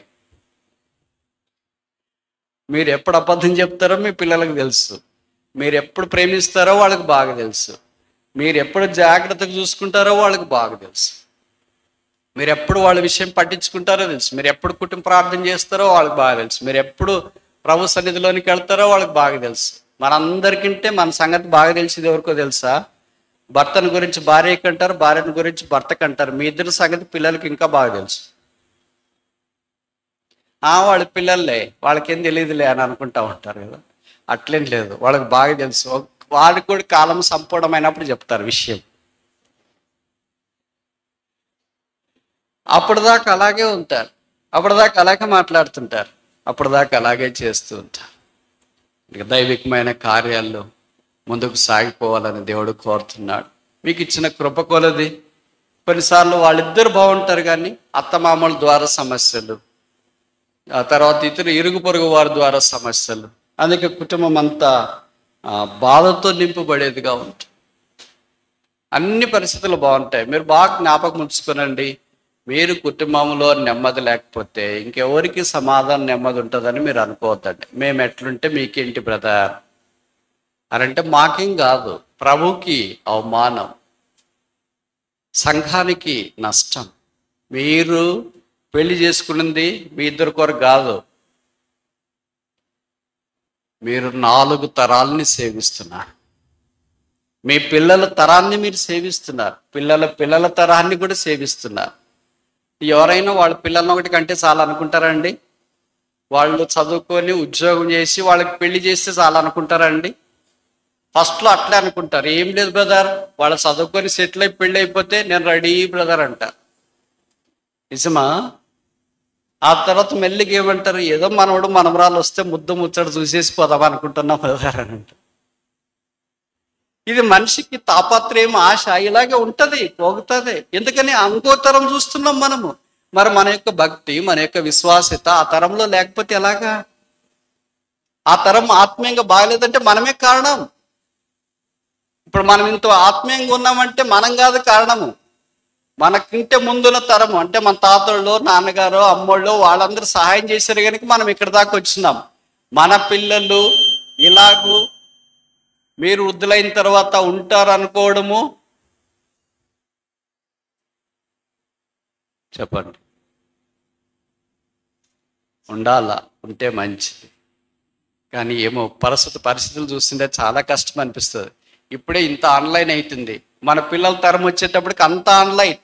S1: మీరు ఎప్పుడు అబద్ధం చెప్తారో మీ పిల్లలకు తెలుసు, మీరు ఎప్పుడు ప్రేమిస్తారో వాళ్ళకి బాగా తెలుసు, మీరు ఎప్పుడు జాగ్రత్తగా చూసుకుంటారో వాళ్ళకి బాగా తెలుసు, మీరు ఎప్పుడు వాళ్ళ విషయం పట్టించుకుంటారో తెలుసు, మీరు ఎప్పుడు కుటుంబ ప్రార్థన చేస్తారో వాళ్ళకి బాగా తెలుసు, మీరు ఎప్పుడు ప్రభు సన్నిధిలోనికి వెళ్తారో వాళ్ళకి బాగా తెలుసు. మనందరికంటే మన సంగతి బాగా తెలిసేది ఎవరికో తెలుసా? భర్తను గురించి భార్యకి అంటారు, భార్యను గురించి భర్తకు అంటారు. మీ ఇద్దరి సంగతి పిల్లలకి ఇంకా బాగా తెలుసు. వాళ్ళ పిల్లలే, వాళ్ళకేం తెలియదులే అని అనుకుంటా ఉంటారు కదా. అట్లేం లేదు, వాళ్ళకి బాగా తెలుసు. వాళ్ళకి కూడా కాలం సంపూర్ణమైనప్పుడు చెప్తారు విషయం. అప్పటిదాకా అలాగే ఉంటారు, అప్పటిదాకా అలాగే మాట్లాడుతుంటారు, అప్పటిదాకా అలాగే చేస్తూ ఉంటారు. ఇక దైవికమైన కార్యాల్లో ముందుకు సాగిపోవాలని దేవుడు కోరుతున్నాడు. మీకు ఇచ్చిన కృప కొలది. కొన్నిసార్లు వాళ్ళిద్దరు బాగుంటారు, కానీ అత్తమామల ద్వారా సమస్యలు, ఆ తర్వాత ఇరుగు పొరుగు వారి ద్వారా సమస్యలు, అందుకే కుటుంబం అంతా బాధతో నింపబడేదిగా ఉంటుంది. అన్ని పరిస్థితులు బాగుంటాయి. మీరు బాగా జ్ఞాపకం ఉంచుకోనండి, మీరు కుటుంబంలో నెమ్మది లేకపోతే ఇంకెవరికి సమాధానం నెమ్మది ఉంటుందని మీరు అనుకోవద్దండి. మేము ఎట్లుంటే మీకేంటి బ్రదర్ అని అంటే మాకేం కాదు, ప్రభుకి అవమానం, సంఘానికి నష్టం. మీరు పెళ్లి చేసుకున్నది మీ ఇద్దరు కొరకు కాదు, మీరు 4 తరాలని సేవిస్తున్నారు. మీ పిల్లల తరాన్ని మీరు సేవిస్తున్నారు, పిల్లల తరాన్ని కూడా సేవిస్తున్నారు. ఎవరైనా వాళ్ళ పిల్లలను ఒకటి కంటే చాలా అనుకుంటారండి? వాళ్ళు చదువుకొని ఉద్యోగం చేసి వాళ్ళకి పెళ్లి చేస్తే చాలా అనుకుంటారండి? ఫస్ట్లో అట్లే అనుకుంటారు, ఏం లేదు బ్రదర్, వాళ్ళు చదువుకొని సెటిల్ అయి పెళ్ళి అయిపోతే నేను రెడీ బ్రదర్ అంటారు. నిజమా? ఆ తర్వాత మెల్లిగా ఏమంటారు, ఏదో మనవడు మనమరాలు వస్తే ముద్దు ముచ్చడు చూసేసి పోదాం అనుకుంటున్నాం బ్రదర్ అని అంటారు. ఇది మనిషికి తాపత్రయం, ఆశ ఇలాగే ఉంటది, పోగుతుంది. ఎందుకని ఇంకో తరం చూస్తున్నాం మనము. మరి మన యొక్క భక్తి, మన యొక్క విశ్వాసత ఆ తరంలో లేకపోతే ఎలాగా? ఆ తరం ఆత్మీయంగా బాగలేదంటే మనమే కారణం. ఇప్పుడు మనం ఇంత ఆత్మీయంగా ఉన్నామంటే మనం కాదు కారణము. మనకింటే ముందున్న తరము, అంటే మన తాతోళ్ళు, నాన్నగారు, అమ్మోళ్ళు వాళ్ళందరూ సహాయం చేశారు కనుక మనం ఇక్కడ దాకా వచ్చినాం. మన పిల్లలు ఇలాగూ మీరు వృద్ధులైన తర్వాత ఉంటారు అనుకోవడము, చెప్పండి, ఉండాలా, ఉంటే మంచిది. కానీ ఏమో పరిస్థితులు చూస్తుంటే చాలా కష్టం అనిపిస్తుంది. ఇప్పుడే ఇంత ఆన్లైన్ అవుతుంది, మన పిల్లల తరం వచ్చేటప్పటికి అంత ఆన్లైన్.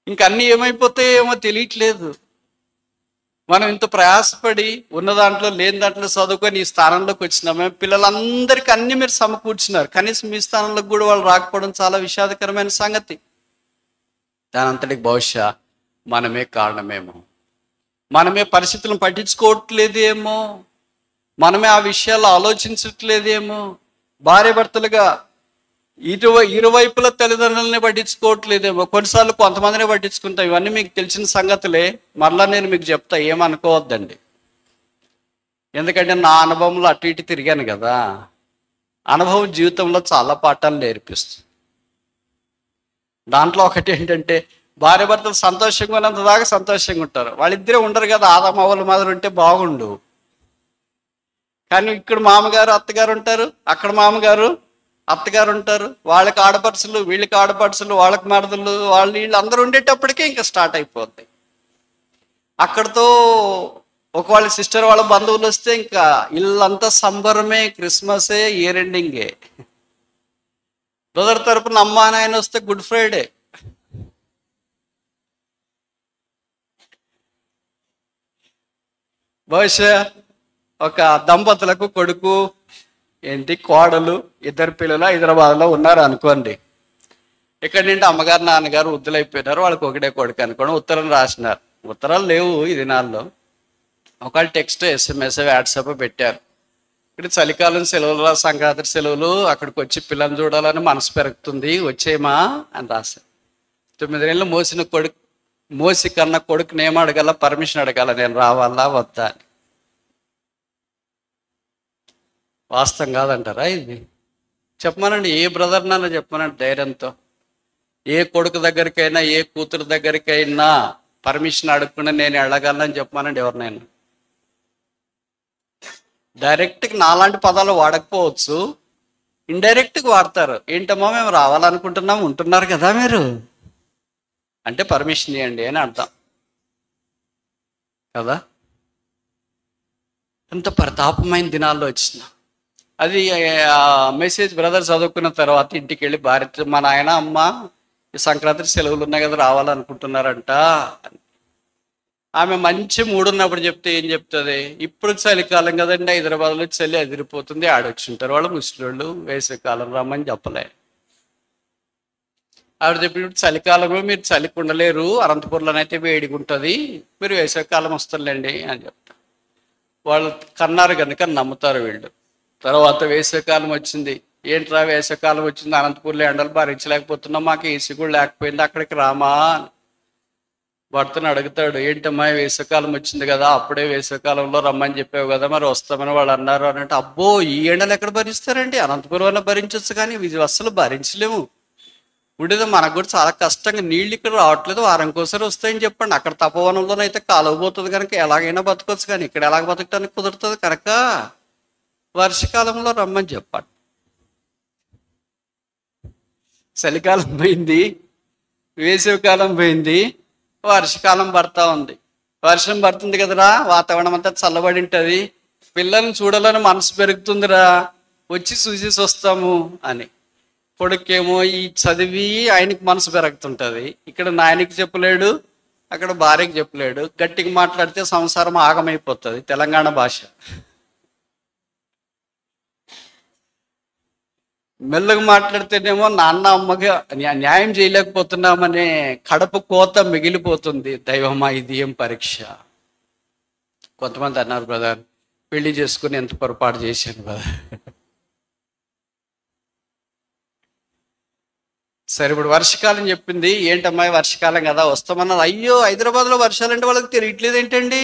S1: ఇంక అన్నీ ఏమైపోతాయో ఏమో తెలియట్లేదు. మనం ఇంత ప్రయాసపడి ఉన్న దాంట్లో లేని దాంట్లో చదువుకొని ఈ స్థానంలోకి వచ్చినామే. పిల్లలందరికీ అన్ని మీరు సమకూర్చున్నారు, కనీసం మీ స్థానంలోకి కూడా వాళ్ళు రాకపోవడం చాలా విషాదకరమైన సంగతి. దాని అంతటికి బహుశా మనమే కారణమేమో. మనమే పరిస్థితులను పట్టించుకోవట్లేదేమో, మనమే ఆ విషయాలు ఆలోచించట్లేదేమో. భార్య భర్తలుగా ఇరువైపుల తల్లిదండ్రులని పట్టించుకోవట్లేదేమో. కొన్నిసార్లు కొంతమందిని పట్టించుకుంటాం. ఇవన్నీ మీకు తెలిసిన సంగతులే, మరలా నేను మీకు చెప్తా, ఏమనుకోవద్దండి. ఎందుకంటే నా అనుభవంలో అటు ఇటు తిరిగాను కదా. అనుభవం జీవితంలో చాలా పాఠాలు నేర్పిస్తుంది. దాంట్లో ఒకటి ఏంటంటే, భార్య భర్తలు సంతోషంగా ఉన్నంత దాకా సంతోషంగా ఉంటారు. వాళ్ళిద్దరే ఉండరు కదా, ఆదమవ్వల మాదిరి ఉంటే బాగుండు. కానీ ఇక్కడ మామగారు అత్తగారు ఉంటారు, అక్కడ మామగారు అత్తగారు ఉంటారు, వాళ్ళకి ఆడపడుచులు, వీళ్ళకి ఆడపడుచులు, వాళ్ళకి మరదలు, వీళ్ళు అందరూ ఉండేటప్పటికే ఇంకా స్టార్ట్ అయిపోద్ది. అక్కడతో ఒకవేళ సిస్టర్ వాళ్ళ బంధువులు వస్తే ఇంకా ఇల్లంతా సంబరమే, క్రిస్మసే, ఇయర్ ఎండింగే. బ్రదర్ తరపున అమ్మా నాయన వస్తే గుడ్ ఫ్రైడే. బహుశా ఒక దంపతులకు కొడుకు కోడలు, ఇద్దరు పిల్లలు హైదరాబాద్లో ఉన్నారు అనుకోండి. ఇక్కడ నుండి అమ్మగారు నాన్నగారు వృద్ధులైపోయినారు, వాళ్ళకి ఒకటే కొడుకు అనుకోండి. ఉత్తరం రాసినారు. ఉత్తరాలు లేవు ఈ దినాల్లో. ఒకవేళ టెక్స్ట్, SMS, వాట్సాప్ పెట్టారు. ఇక్కడ చలికాలం సెలవులు, సంక్రాంతి సెలవులు, అక్కడికి వచ్చి పిల్లల్ని చూడాలని మనసు పెరుగుతుంది, వచ్చేయమా అని రాశారు. 9 నెలలు మోసి కన్నా కొడుకుని ఏం అడగాల, పర్మిషన్ అడగాల, నేను రావాలా వద్దా అని. వాస్తవం కాదంటారా ఇది? చెప్పమనండి, ఏ బ్రదర్నైనా చెప్పమనండి ధైర్యంతో. ఏ కొడుకు దగ్గరికైనా, ఏ కూతురు దగ్గరికైనా పర్మిషన్ అడగకుండా నేను అడగాలని చెప్పమనండి ఎవరినైనా. డైరెక్ట్గా నాలాంటి పదాలు వాడకపోవచ్చు, ఇండైరెక్ట్గా వాడతారు. ఏంటమ్మా మేము రావాలనుకుంటున్నాం, ఉంటున్నారు కదా మీరు అంటే పర్మిషన్ ఇవ్వండి అని అర్థం కదా. ఎంత పరితాపమైన దినాల్లో వచ్చిన అది మెసేజ్ బ్రదర్ చదువుకున్న తర్వాత ఇంటికి వెళ్ళి భార్య, మా నాయన అమ్మ ఈ సంక్రాంతి సెలవులు ఉన్నాయి కదా రావాలనుకుంటున్నారంట. ఆమె మంచి మూడున్నప్పుడు చెప్తే ఏం చెప్తుంది, ఇప్పుడు చలికాలం కదండి, హైదరాబాద్లో చలి అదిరిపోతుంది, ఆడొచ్చుంటారు వాళ్ళు ముసలోళ్ళు, వేసవికాలం రమ్మని చెప్పలే. ఆవిడ చెప్పినప్పుడు చలికాలంలో మీరు చలికి ఉండలేరు, అనంతపురంలోనైతే వేడిగా ఉంటుంది, మీరు వేసవికాలం వస్తారులేండి అని చెప్తారు. వాళ్ళు కన్నారు కనుక నమ్ముతారు వీళ్ళు. తర్వాత వేసవికాలం వచ్చింది. ఏంట్రా వేసవికాలం వచ్చింది, అనంతపూర్లో ఎండలు భరించలేకపోతున్నాం, మాకు ఏసీ కూడా లేకపోయింది, అక్కడికి రామా. భర్తను అడుగుతాడు, ఏంటమ్మా వేసవికాలం వచ్చింది కదా, అప్పుడే వేసవికాలంలో రమ్మని చెప్పావు కదా, మరి వస్తామని వాళ్ళు అన్నారు అని అంటే, అబ్బో ఈ ఎండలు ఎక్కడ భరిస్తారండి, అనంతపురం భరించవచ్చు కానీ ఇది అస్సలు భరించలేము, ఉండేది మనకు కూడా చాలా కష్టంగా, నీళ్ళు ఇక్కడ రావట్లేదు, వారం కోసారి వస్తాయని చెప్పండి. అక్కడ తపోవనంలోనైతే కాలవబోతుంది కనుక ఎలాగైనా బతకొచ్చు, కానీ ఇక్కడ ఎలాగ బతకడానికి కుదురుతుంది కనుక వర్షకాలంలో రమ్మని చెప్పండి. చలికాలం పోయింది, వేసవికాలం పోయింది, వర్షకాలం పడతా ఉంది. వర్షం పడుతుంది కదరా, వాతావరణం అంతా చల్లబడి ఉంటుంది, పిల్లల్ని చూడాలని మనసు పెరుగుతుందిరా, వచ్చి చూసేసి వస్తాము అని. కొడుకేమో ఈ చదివి ఆయనకి మనసు పెరుగుతుంటుంది, ఇక్కడ నాయనకి చెప్పలేడు, అక్కడ భార్యకి చెప్పలేడు, గట్టిగా మాట్లాడితే సంసారం ఆగమైపోతుంది, తెలంగాణ భాష. మెల్లగా మాట్లాడితేనేమో నాన్న అమ్మగా న్యాయం చేయలేకపోతున్నామనే కడప కోత మిగిలిపోతుంది. దైవమా ఇది ఏం పరీక్ష. కొంతమంది అన్నారు, బ్రదర్ పెళ్లి చేసుకుని ఎంత పొరపాటు చేశాను బ్రదర్. సరే ఇప్పుడు వర్షాకాలం చెప్పింది. ఏంటమ్మాయి వర్షాకాలం కదా వస్తామన్నది. అయ్యో హైదరాబాద్లో వర్షాలంటే వాళ్ళకి తెలియట్లేదు ఏంటండి?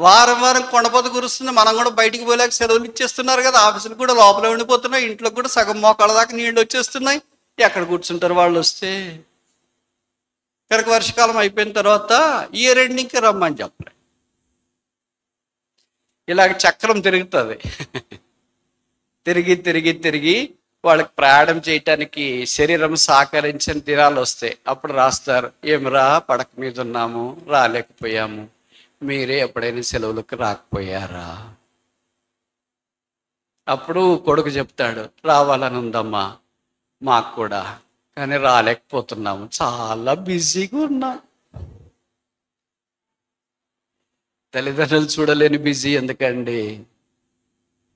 S1: వారం వారం కొండపోత కురుస్తుంది. మనం కూడా బయటికి పోలేక సెలవులు ఇచ్చేస్తున్నారు కదా. ఆఫీసులు కూడా లోపలే ఉండిపోతున్నాయి. ఇంట్లో కూడా సగం మోకాళ్ళ దాకా నీళ్ళు వచ్చేస్తున్నాయి. ఎక్కడ కూర్చుంటారు వాళ్ళు వస్తే? కనుక వర్షాకాలం అయిపోయిన తర్వాత ఇయర్ ఎండింగ్కి రమ్మని చెప్పలే. ఇలాగ చక్రం తిరుగుతుంది. తిరిగి తిరిగి తిరిగి వాళ్ళకి ప్రయాణం చేయటానికి శరీరం సహకరించిన దినాలు వస్తాయి. అప్పుడు రాస్తారు, ఏమిరా పడక మీద ఉన్నాము, రాలేకపోయాము, మీరే ఎప్పుడైనా సెలవులకు రాకపోయారా? అప్పుడు కొడుకు చెప్తాడు, రావాలని ఉందమ్మా మాకు కూడా, కానీ రాలేకపోతున్నాము, చాలా బిజీగా ఉన్నాం. తల్లిదండ్రులు చూడలేని బిజీ ఎందుకండి?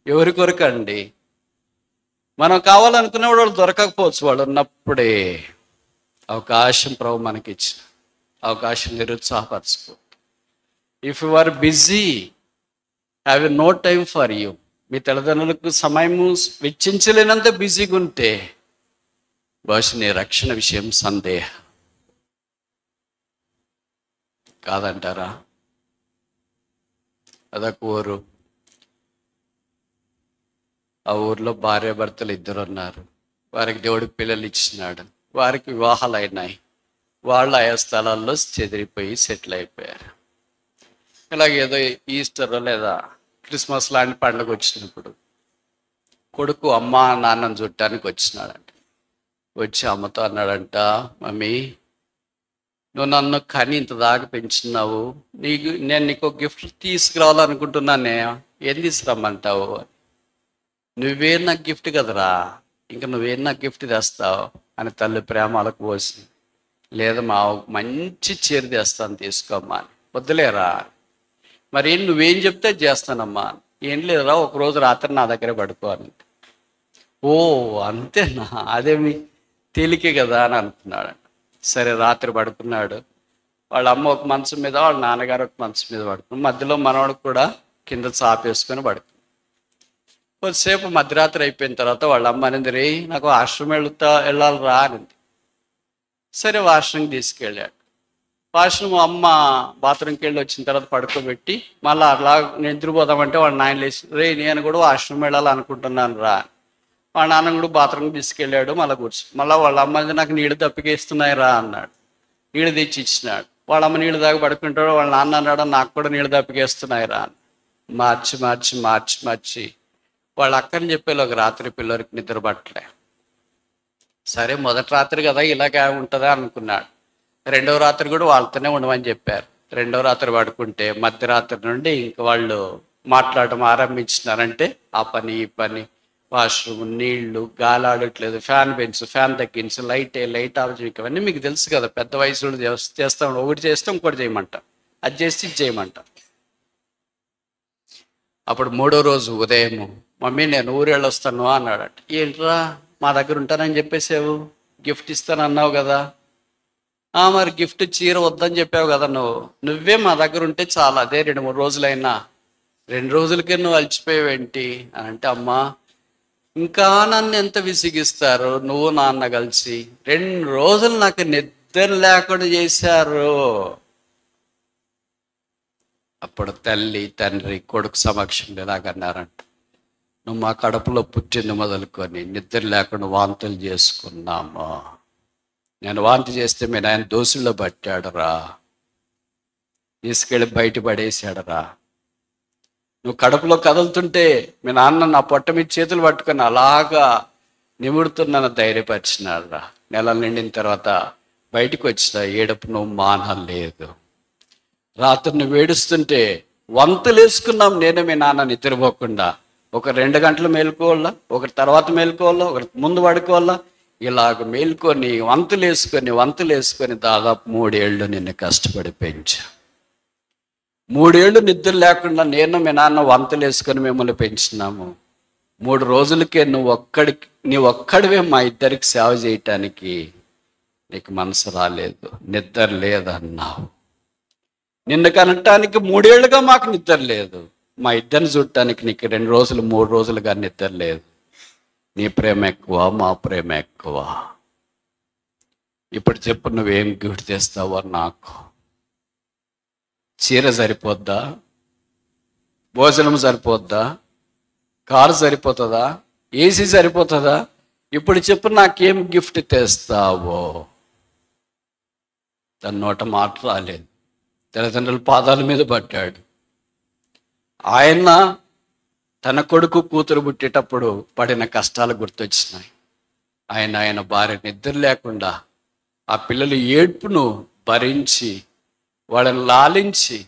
S1: ఎవరి కొరకండి? మనం కావాలనుకున్న వాళ్ళు దొరకకపోవచ్చు. వాళ్ళు ఉన్నప్పుడే అవకాశం ప్రభు మనకిచ్చిన అవకాశం నిరుత్సాహపరచుకో. If you are busy, have no time for you. మీ తల్లిదండ్రులకు సమయము వెచ్చించలేనంత బిజీగా ఉంటే బహుశా నీ రక్షణ విషయం సందేహం కాదంటారా? అదొక ఊరు. ఆ ఊర్లో భార్యాభర్తలు ఇద్దరు ఉన్నారు. వారికి దేవుడు పిల్లలు ఇచ్చినాడు. వారికి వివాహాలు అయినాయి. వాళ్ళు ఆయా స్థలాల్లో చెదిరిపోయి సెటిల్ అయిపోయారు. ఇలాగ ఏదో ఈస్టర్ లేదా క్రిస్మస్ లాంటి పండుగ వచ్చినప్పుడు కొడుకు అమ్మ నాన్నని చుట్టానికి వచ్చినాడంట. వచ్చి అమ్మతో అన్నాడంట, మమ్మీ నువ్వు నన్ను కని ఇంత దాకా పెంచున్నావు, నేను నీకు గిఫ్ట్ తీసుకురావాలనుకుంటున్నానే, ఏం తీసుకురమ్మంటావు? నువ్వేం నాకు గిఫ్ట్ కదరా, ఇంకా నువ్వేం నాకు గిఫ్ట్ తెస్తావు అని తల్లి ప్రేమలకు పోసి, లేదా మా మంచి చీర తెస్తాను తీసుకోమ్మా అని. వద్దులేరా, మరి నువ్వేం చెప్తే చేస్తానమ్మా. ఏం లేదురా, ఒకరోజు రాత్రి నా దగ్గర పడుకోవాలి. ఓ అంతేనా, అదేమి తేలికే కదా అని అనుకున్నాడు. సరే రాత్రి పడుకున్నాడు. వాళ్ళ అమ్మ ఒక మంచం మీద, వాళ్ళ నాన్నగారు ఒక మంచం మీద పడుకున్నాడు. మధ్యలో మనవాడు కూడా కింద చాపేసుకొని పడుకున్నాడు. కొద్దిసేపు మధ్యరాత్రి అయిపోయిన తర్వాత వాళ్ళ అమ్మ అనేది, రే నాకు వాష్రూమ్ వెళ్ళాలి రా అనింది. సరే వాష్రూమ్కి తీసుకెళ్ళాడు. వాష్రూమ్ అమ్మ బాత్రూమ్కి వెళ్ళి వచ్చిన తర్వాత పడుకోబెట్టి మళ్ళీ అలా నిద్రపోదామంటే వాళ్ళ నాయన లేచి, రే నేను కూడా వాష్రూమ్ వెళ్ళాలనుకుంటున్నాను రా. వాళ్ళ నాన్న కూడా బాత్రూమ్కి తీసుకెళ్ళాడు. మళ్ళీ మళ్ళీ వాళ్ళ అమ్మ నాకు నీళ్ళు తప్పికేస్తున్నాయి రా అన్నాడు. నీళ్ళు తెచ్చి ఇచ్చినాడు. వాళ్ళ అమ్మ నీళ్ళు దాకా పడుకుంటాడు. వాళ్ళ నాన్న అన్నాడు, నాకు కూడా నీళ్ళు తప్పికేస్తున్నాయి రా అని. మార్చి మార్చి మార్చి మార్చి వాళ్ళ అక్కని చెప్పేది ఒక రాత్రి పిల్లలకి నిద్ర పట్టలే. సరే మొదటి రాత్రి కదా ఇలాగే ఉంటుందా అనుకున్నాడు. రెండవ రాత్రి కూడా వాళ్ళతోనే ఉండమని చెప్పారు. రెండవ రాత్రి పడుకుంటే మధ్యరాత్రి నుండి ఇంక వాళ్ళు మాట్లాడటం ఆరంభించినారంటే ఆ పని ఈ పని, వాష్రూమ్, నీళ్లు, గాలి ఆడట్లేదు, ఫ్యాన్ పెంచు, ఫ్యాన్ తగ్గించు, లైట్ ఆఫ్ చేయి. ఇవన్నీ మీకు తెలుసు కదా, పెద్ద వయసులో చేస్తాం. ఒకటి చేస్తే ఇంకోటి చేయమంట, అది చేస్తే ఇది చేయమంట. అప్పుడు మూడో రోజు ఉదయం, మమ్మీ నేను ఊరెళ్ళొస్తాను అన్నాడట. ఏంట్రా మా దగ్గర ఉంటానని చెప్పేసావు, గిఫ్ట్ ఇస్తాను అన్నావు కదా. మరి గిఫ్ట్ చీర వద్దని చెప్పావు కదా, నువ్వే మా దగ్గర ఉంటే చాలా, అదే 2-3 రోజులైనా, 2 రోజులకే నువ్వు అలసిపోయావేంటి అని అంటే, అమ్మా ఇంకా నన్ను ఎంత విసిగిస్తారు నువ్వు నాన్న కలిసి, 2 రోజులు నాకు నిద్ర లేకుండా చేశారు. అప్పుడు తల్లి తండ్రి కొడుకు సమక్షంలో ఇలాగన్నారంట, నువ్వు మా కడుపులో పుట్టింది మొదలుకొని నిద్ర లేకుండా వాంతులు చేసుకున్నాము. నేను వాంతి చేస్తే మీ నాయన దోసుల్లో పట్టాడురా, తీసుకెళ్ళి బయట పడేసాడురా. నువ్వు కడుపులో కదులుతుంటే మీ నాన్న నా పొట్ట మీద చేతులు పట్టుకొని అలాగా నిముడుతున్నాను ధైర్యపరిచినాడు రా. నెలలు నిండిన తర్వాత బయటకు వచ్చిన ఏడుపు నువ్వు మానలేదు. రాత్రి నువ్వు ఏడుస్తుంటే వంతులు వేసుకున్నాం నేను మీ నాన్న నిద్రపోకుండా. ఒక 2 గంటలు మేలుకోవాలా, ఒకరి తర్వాత మేలుకోవాలా, ఒకరి ముందు పడుకోవాలా, ఇలాగ మేలుకొని వంతులు వేసుకొని దాదాపు 3 ఏళ్ళు నిన్ను కష్టపడి పెంచా. 3 ఏళ్ళు నిద్ర లేకుండా నేను మీ నాన్న వంతులు వేసుకొని మిమ్మల్ని పెంచినాము. 3 రోజులకే నీ ఒక్కడివే మా ఇద్దరికి సేవ చేయటానికి నీకు మనసు రాలేదు, నిద్ర లేదన్నావు. నిన్ను కనటానికి 3 ఏళ్లుగా మాకు నిద్ర లేదు, మా ఇద్దరిని చూడటానికి నీకు 2 రోజులు 3 రోజులుగా నిద్ర లేదు. నీ ప్రేమ ఎక్కువ, మా ప్రేమ ఎక్కువ. ఇప్పుడు చెప్పు, నువ్వేం గిఫ్ట్ చేస్తావో నాకు. చీర సరిపోద్దా? భోజనం సరిపోద్దా? కారు సరిపోతుందా? ఏసీ సరిపోతుందా? ఇప్పుడు చెప్పు, నాకేం గిఫ్ట్ తెస్తావో. తన నోట మాట రాలేదు. తల్లిదండ్రుల పాదాల మీద పడ్డాడు. ఆయన తన కొడుకు కూతురు పుట్టేటప్పుడు పడిన కష్టాలు గుర్తొచ్చినాయి. ఆయన భార్య నిద్ర లేకుండా ఆ పిల్లలు ఏడ్పును భరించి వాళ్ళని లాలించి,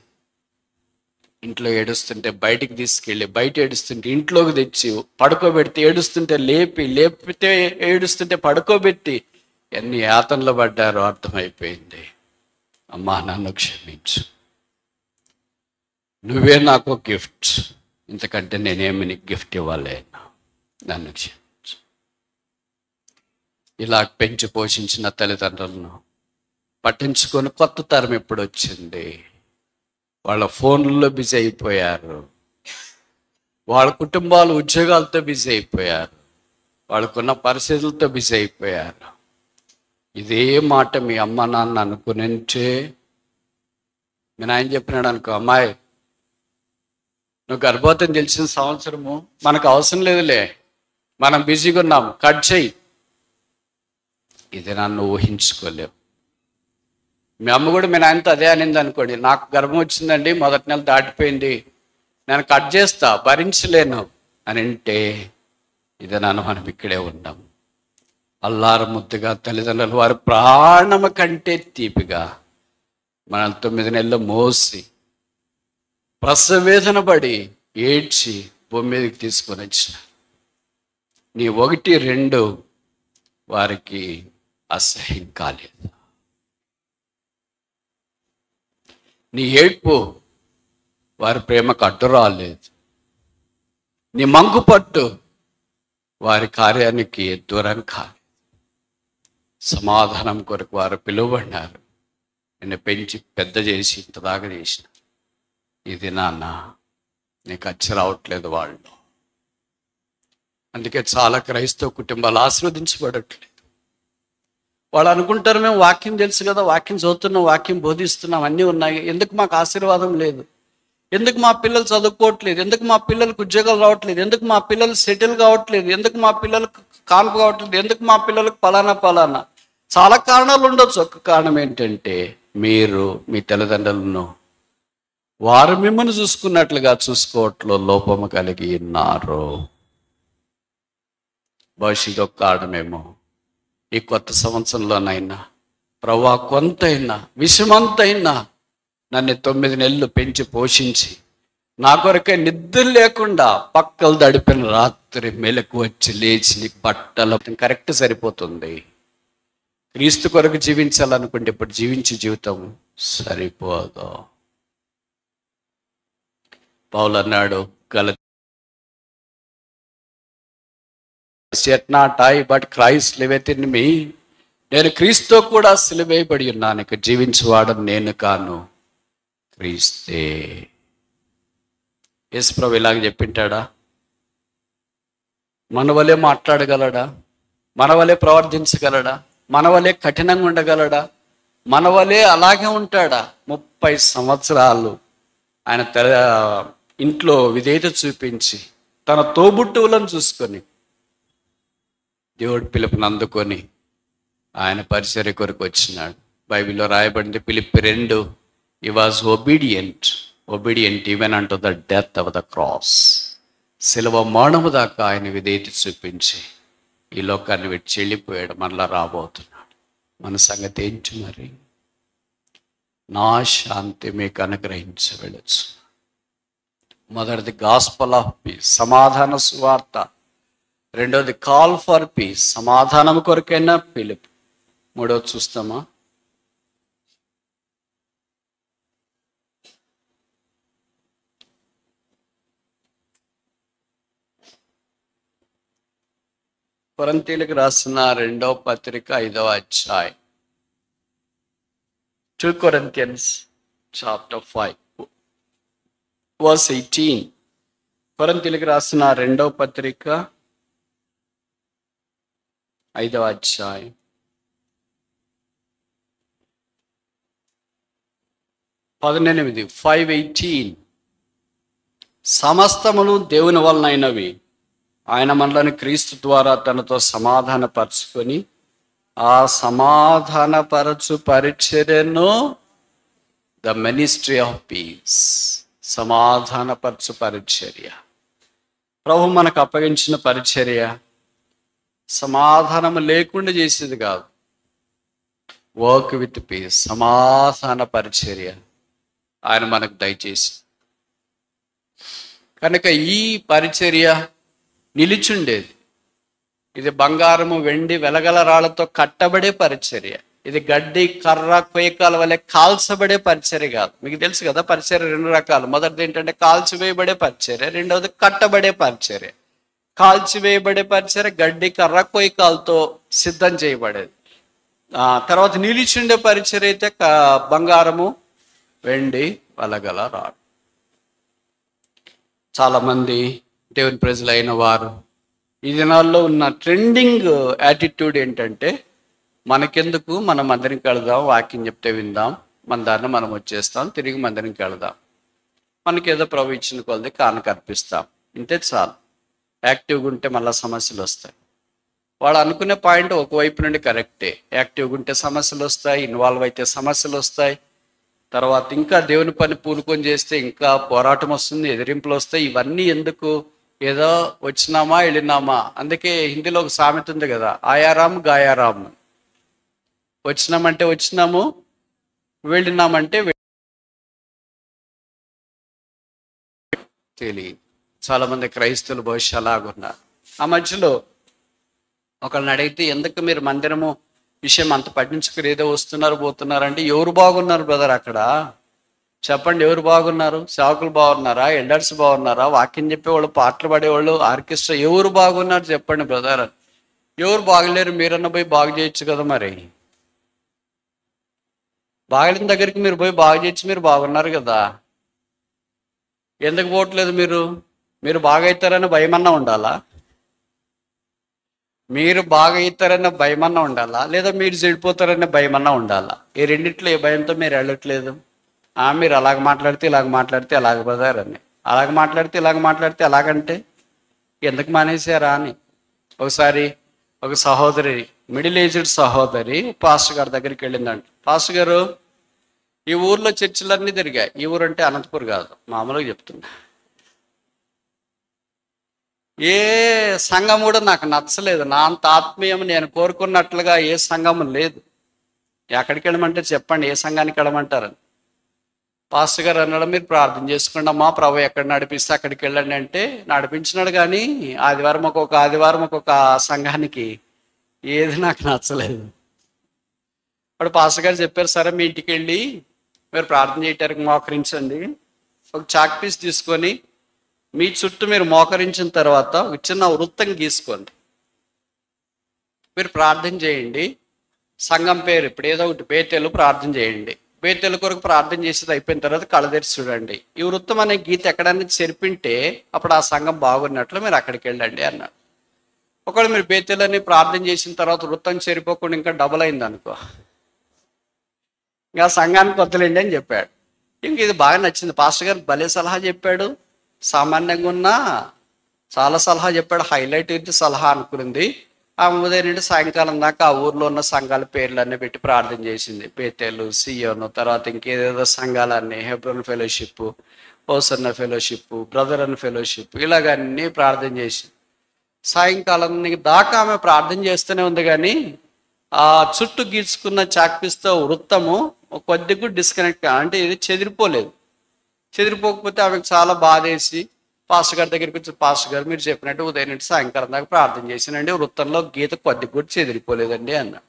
S1: ఇంట్లో ఏడుస్తుంటే బయటికి తీసుకెళ్ళి, బయట ఏడుస్తుంటే ఇంట్లోకి తెచ్చి పడుకోబెడితే, ఏడుస్తుంటే లేపితే ఏడుస్తుంటే పడుకోబెట్టి ఎన్ని యాతనలు పడ్డారో అర్థమైపోయింది. అమ్మా, నన్ను క్షమించు, నువ్వే నాకు గిఫ్ట్, ఇంతకంటే నేనేమి నీకు గిఫ్ట్ ఇవ్వలేను, నన్ను క్షమించు. ఇలా పెంచి పోషించిన తల్లిదండ్రులను పట్టించుకొని కొత్త తరం ఎప్పుడు వచ్చింది? వాళ్ళ ఫోన్లలో బిజీ అయిపోయారు, వాళ్ళ కుటుంబాలు ఉద్యోగాలతో బిజీ అయిపోయారు, వాళ్ళకున్న పరిస్థితులతో బిజీ అయిపోయారు. ఇదే మాట మీ అమ్మ నాన్న అనుకునింటే, మీ నాయన చెప్పినాడు అనుకో, అమ్మాయి నువ్వు గర్భవతిని తెలిసిన సంవత్సరము మనకు అవసరం లేదులే, మనం బిజీగా ఉన్నాం, కట్ చేయి. ఇది నన్ను ఊహించుకోలేవు. మీ అమ్మ కూడా మీ నాయనతో అదే అనింది అనుకోండి, నాకు గర్భం వచ్చిందండి, మొదటి నెల దాటిపోయింది, నేను కట్ చేస్తా, భరించలేను అని అంటే, ఇది నన్ను మనం ఇక్కడే ఉన్నాం. అల్లారు ముద్దుగా తల్లిదండ్రులు వారి ప్రాణము కంటే తీపిగా మనల్ని 9 నెలలు మోసి ప్రసవేదన పడి ఏడ్చి భూమి మీదకి తీసుకొని వచ్చిన నీ 1, 2 వారికి అసహ్యం కాలేదు. నీ ఏడ్పు వారి ప్రేమకు అడ్డు రాలేదు. నీ మంగు పట్టు వారి కార్యానికి దూరం కాలేదు. సమాధానం కొరకు వారు పిలువబడినారు. నిన్ను పెంచి పెద్ద చేసి ఇంతదాకా చేసిన. ఇది నాన్న నీకు అచ్చి రావట్లేదు వాళ్ళు. అందుకే చాలా క్రైస్తవ కుటుంబాలు ఆశీర్వదించబడట్లేదు. వాళ్ళు అనుకుంటారు, మేము వాక్యం తెలుసు కదా, వాక్యం చదువుతున్నాం, వాక్యం బోధిస్తున్నాం, అన్నీ ఉన్నాయి, ఎందుకు మాకు ఆశీర్వాదం లేదు, ఎందుకు మా పిల్లలు చదువుకోవట్లేదు, ఎందుకు మా పిల్లలకు ఉద్యోగాలు రావట్లేదు, ఎందుకు మా పిల్లలు సెటిల్ కావట్లేదు, ఎందుకు మా పిల్లలకు కాన్పు కావట్లేదు, ఎందుకు మా పిల్లలకు పలానా. చాలా కారణాలు ఉండొచ్చు. ఒక్క కారణం ఏంటంటే, మీరు మీ తల్లిదండ్రులను వారు మిమ్మల్ని చూసుకున్నట్లుగా చూసుకోవట్లో లోపము కలిగి ఉన్నారు. భవిష్యత్తు ఒక కారణమేమో. ఈ కొత్త సంవత్సరంలోనైనా ప్రభువా, కొంతైనా విషమంతైనా నన్ను 9 నెలలు పెంచి పోషించి నా కొరకే నిద్ర లేకుండా పక్కలు దడిపిన రాత్రి మెలకు వచ్చి లేచి నీ బట్టలు కరెక్ట్ సరిపోతుంది. క్రీస్తు కొరకు జీవించాలనుకుంటే ఇప్పుడు జీవించే జీవితం సరిపోదు. పౌలు అన్నాడు, Yet not I, but Christ liveth in me. నేను క్రీస్తుతో కూడా సిలువేయబడి ఉన్నాను, ఇక జీవించువాడు నేను కాను, క్రీస్తే. యేసుప్రభు ఇలాగ చెప్పింటాడా? మన వలే మాట్లాడగలడా? మన వలే ప్రవర్తించగలడా? మన వలే కఠినంగా ఉండగలడా? మన వలే అలాగే ఉంటాడా? 30 సంవత్సరాలు ఆయన ఇంట్లో విధేయత చూపించి తన తోబుట్టువులను చూసుకొని దేవుడి పిలుపుని అందుకొని ఆయన పరిచర్య కొరకు వచ్చినాడు. బైబిల్లో రాయబడింది, Philippi 2, he was obedient even unto the death of the cross. శిలువ మరణము దాకా ఆయన విధేయత చూపించి ఈ లోకాన్ని విడిచి వెళ్ళిపోయాడు, మరలా రాబోతున్నాడు. మన సంగతి ఏంటి మరి? నా శాంతి మీకు అనుగ్రహించి వెళ్ళచ్చు. మొదటిది గాస్పల్ ఆఫ్ పీస్, సమాధాన సువార్త. రెండోది కాల్ ఫర్ పీస్, సమాధానం కొరకైనా పిలుపు. మూడోది చూస్తామా? కొరింథీయులకు రాసిన 2వ పత్రిక 5వ అధ్యాయం. 2 Corinthians chapter 5 verse 18. కొరింథీయులకు రాసిన 2వ పత్రిక 5వ అధ్యాయం. 18. 5:18. సమస్తములు దేవుని వలనైనవి, ఆయన మనలను క్రీస్తు ద్వారా తనతో సమాధానపరచుకొని ఆ సమాధానపరచు పరిచర్యను ద మినిస్ట్రీ ఆఫ్ పీస్, సమాధానపరచు పరిచర్య, ప్రభు మనకు అప్పగించిన పరిచర్య సమాధానం లేకుండా చేసేది కాదు. వర్క్ విత్ పీస్, సమాధాన పరిచర్య ఆయన మనకు దయచేసి. కనుక ఈ పరిచర్య నిలిచుండేది. ఇది బంగారము వెండి వెలగల రాళ్లతో కట్టబడే పరిచర్య. ఇది గడ్డి కర్ర కొయ్యకాల వల్లే కాల్చబడే పరిచర్య కాదు. మీకు తెలుసు కదా, పరిచర్య 2 రకాలు. మొదటిది ఏంటంటే కాల్చివేయబడే పరిచర్య, రెండవది కట్టబడే పరిచర్య. కాల్చివేయబడే పరిచర్య గడ్డి కర్ర కొయ్యకాలతో సిద్ధం చేయబడేది. తర్వాత నిలిచుండే పరిచర్య అయితే బంగారము వెండి వెలగల రాడు. చాలామంది దేవుని ప్రజలైన వారు ఈ దినాల్లో ఉన్న ట్రెండింగ్ యాటిట్యూడ్ ఏంటంటే, మనకెందుకు, మనం మందిరంకి వెళదాం, వాక్యం చెప్తే విందాం, మన దారిని మనం వచ్చేస్తాం, తిరిగి మందిరంకి వెళదాం, మనకేదో ప్రభు ఇచ్చిన కొలది కానుక అర్పిస్తాం, ఇంతే చాలు. యాక్టివ్గా ఉంటే మళ్ళీ సమస్యలు వస్తాయి. వాళ్ళు అనుకునే పాయింట్ ఒకవైపు నుండి కరెక్టే. యాక్టివ్గా ఉంటే సమస్యలు వస్తాయి, ఇన్వాల్వ్ అయితే సమస్యలు వస్తాయి. తర్వాత ఇంకా దేవుని పని పూనుకొని చేస్తే ఇంకా పోరాటం వస్తుంది, ఎదిరింపులు వస్తాయి. ఇవన్నీ ఎందుకు? ఏదో వచ్చినామా వెళ్ళినామా. అందుకే హిందీలో ఒక సామెత ఉంది కదా, ఆయారాం గాయారాం. వచ్చినామంటే వచ్చినాము, వెళ్ళినామంటే తెలియదు. చాలామంది క్రైస్తవులు భవిష్యత్తు అలాగున్నారు. ఆ మధ్యలో ఒకళ్ళని అడిగితే, ఎందుకు మీరు మందిరము విషయం అంత పట్టించుకుని ఏదో వస్తున్నారు పోతున్నారు అంటే, ఎవరు బాగున్నారు బ్రదర్ అక్కడ చెప్పండి, ఎవరు బాగున్నారు? సేవకులు బాగున్నారా? ఎల్డర్స్ బాగున్నారా? వాక్యం చెప్పేవాళ్ళు, పాటలు పాడేవాళ్ళు, ఆర్కెస్ట్రా, ఎవరు బాగున్నారు చెప్పండి బ్రదర్. ఎవరు బాగలేరు, మీరన్నా పోయి బాగు చేయొచ్చు కదా. మరి బాగలేని దగ్గరికి మీరు పోయి బాగు చేయొచ్చు, మీరు బాగున్నారు కదా. ఎందుకు పోవట్లేదు? మీరు బాగా అవుతారని భయమన్నా ఉండాలా? మీరు బాగా అవుతారన్న భయమన్నా ఉండాలా, లేదా మీరు చెడిపోతారన్న భయమన్నా ఉండాలా? ఈ రెండిట్లో ఏ భయంతో మీరు వెళ్ళట్లేదు? మీరు అలాగ మాట్లాడితే ఇలాగ మాట్లాడితే అలాగ బ్రదర్ అని, అలాగ మాట్లాడితే ఇలాగ మాట్లాడితే అలాగంటే ఎందుకు మానేశారా అని. ఒకసారి ఒక సహోదరి, మిడిల్ ఏజ్డ్ సహోదరి పాస్టర్ గారి దగ్గరికి వెళ్ళిందంట. పాస్టర్ గారు, ఈ ఊర్లో చర్చిలన్నీ తిరిగాయి. ఈ ఊరు అంటే అనంతపూర్ కాదు, మామూలుగా చెప్తున్నా. ఏ సంఘం కూడా నాకు నచ్చలేదు. నా అంత ఆత్మీయం నేను కోరుకున్నట్లుగా ఏ సంఘం లేదు. ఎక్కడికి వెళ్ళమంటే చెప్పండి, ఏ సంఘానికి వెళ్ళమంటారని. పాస్టర్ గారు అన్నాడు, మీరు ప్రార్థన చేసుకోండి అమ్మా, ప్రభు ఎక్కడ నడిపిస్తే అక్కడికి వెళ్ళండి అంటే నడిపించినాడు. కానీ ఆదివారం ఒక్కొక్క సంఘానికి ఏది నాకు నచ్చలేదు. అప్పుడు పాస్టర్ గారు చెప్పారు, సరే మీ ఇంటికి వెళ్ళి మీరు ప్రార్థన చేయటానికి మోకరించండి, ఒక చాక్ పీస్ తీసుకొని మీ చుట్టూ మీరు మోకరించిన తర్వాత ఒక చిన్న వృత్తం గీసుకోండి, మీరు ప్రార్థన చేయండి. సంఘం పేరు ఇప్పుడు ఏదో ఒకటి బేతేలు ప్రార్థన చేయండి. బేతేలు కొరకు ప్రార్థన చేసేది అయిపోయిన తర్వాత కళ్ళ తెరిచి చూడండి. ఈ వృత్తం అనే గీత ఎక్కడైనా చెరిపింటే అప్పుడు ఆ సంఘం బాగున్నట్లు మీరు అక్కడికి వెళ్ళండి అన్నాడు. ఒకవేళ మీరు బేతేలని ప్రార్థన చేసిన తర్వాత వృత్తం చెరిపోకుండా ఇంకా డబుల్ అయింది అనుకో, ఇంకా సంఘానికి వద్దలేండి అని చెప్పాడు. ఇంక ఇది బాగా నచ్చింది. పాస్టర్ గారు భలే సలహా చెప్పాడు. సామాన్యంగా ఉన్నా చాలా సలహా చెప్పాడు, హైలైట్ ఇది సలహా అనుకుంది. ఆ ఉదయం నుండి సాయంకాలం దాకా ఆ ఊర్లో ఉన్న సంఘాల పేర్లన్నీ పెట్టి ప్రార్థన చేసింది. బేతేలు, సియోను, తర్వాత ఇంకేదేదో సంఘాలన్నీ, Hebron fellowship, Hosanna fellowship, brother and fellowship, ఇలాగన్నీ ప్రార్థన చేసింది. సాయంకాలం దాకా ఆమె ప్రార్థన చేస్తూనే ఉంది. కానీ ఆ చుట్టూ గీర్చుకున్న చాక్పీస్తో వృత్తము కొద్దిగా డిస్కనెక్ట్, అంటే ఇది చెదిరిపోలేదు. చెదిరిపోకపోతే ఆమెకు చాలా బాధేసి పాస్టర్ గారి దగ్గరికి వచ్చి, పాస్టర్ గారు మీరు చెప్పినట్టు ఉదయం నుండి సాయంకాలం దాకా ప్రార్థన చేసినండి, వృత్తంలో గీత కొద్ది కూడా చెదిరిపోలేదండి అన్నాడు.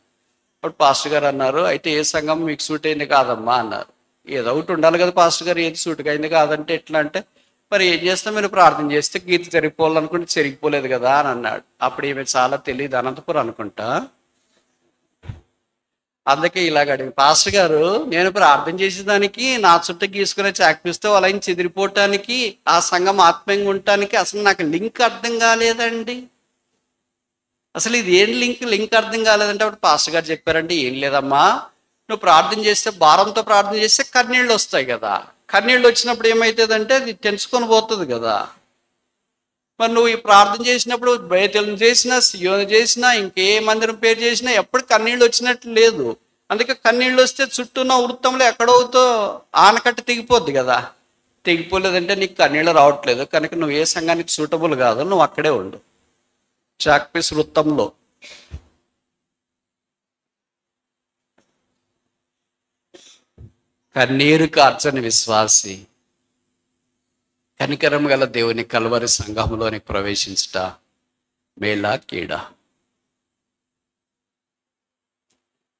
S1: అప్పుడు పాస్టర్ గారు అన్నారు, అయితే ఏ సంఘం మీకు సూట్ అయింది కాదమ్మా అన్నారు. ఏదో ఒకటి ఉండాలి కదా పాస్టర్ గారు, ఏది సూట్గా అయింది కాదంటే ఎట్లా అంటే, మరి ఏం చేస్తాం, మీరు ప్రార్థన చేస్తే గీత చెరిగిపోవాలనుకుంటే చెరిగిపోలేదు కదా అని అన్నాడు. అప్పుడు ఈమె చాలా తెలియదు, అనంతపురం అనుకుంటా. అందుకే ఇలాగ అడిగి, పాస్టర్ గారు నేను ప్రార్థన చేసేదానికి నా చుట్టూ గీసుకునే చాక్పిస్తే వాళ్ళ చెదిరిపోవటానికి ఆ సంఘం ఆత్మీయంగా ఉండటానికి అసలు నాకు లింక్ అర్థం కాలేదండి. అసలు ఇది ఏం లింక్ అర్థం కాలేదంటే అప్పుడు పాస్టర్ గారు చెప్పారంటే, ఏం లేదమ్మా, నువ్వు ప్రార్థన చేస్తే భారంతో ప్రార్థన చేస్తే కన్నీళ్ళు వస్తాయి కదా. కన్నీళ్ళు వచ్చినప్పుడు ఏమవుతుందంటే అది తెంచుకొని పోతుంది కదా. మరి నువ్వు ఈ ప్రార్థన చేసినప్పుడు బయతలను చేసినా, సియోను చేసినా, ఇంకే మందిరం పేరు చేసినా ఎప్పుడు కన్నీళ్ళు వచ్చినట్లు లేదు. అందుకే కన్నీళ్ళు వస్తే చుట్టూన్న వృత్తంలో ఎక్కడవుతో ఆనకట్ట తెగిపోద్ది కదా. తెగిపోలేదంటే నీకు కన్నీళ్ళు రావట్లేదు కనుక నువ్వు ఏ సంఘానికి సూటబుల్ కాదు, నువ్వు అక్కడే ఉండు, చాక్పీస్ వృత్తంలో. కన్నీరు కార్చని విశ్వాసి కనికరం గల దేవుని కల్వరి సంఘంలోనికి ప్రవేశించుట మేలా కీడా?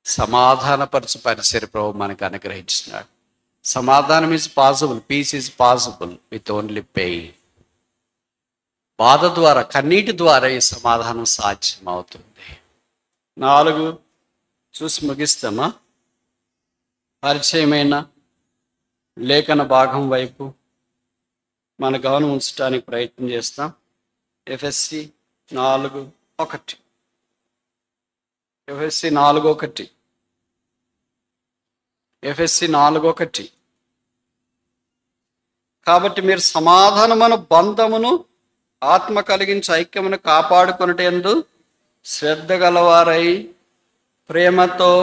S1: సమాధానపరచు పరిసర ప్రభు మనకు అనుగ్రహించినాడు. సమాధానం is possible, peace is possible with only pain. బాధ ద్వారా, కన్నీటి ద్వారా ఈ సమాధానం సాధ్యం అవుతుంది. 4 చూసి ముగిస్తామా? పరిచయమైన లేఖన భాగం వైపు మన గమనం ఉంచడానికి ప్రయత్నం చేస్తాం. ఎఫ్ఎస్సి 4:1. ఎఫ్ఎస్సి 4:1. ఎఫ్ఎస్సి 4:1. కాబట్టి మీరు సమాధానమును బంధమును ఆత్మ కలిగించి ఐక్యమును కాపాడుకొనుటయందు శ్రద్ధ గలవారై ప్రేమతో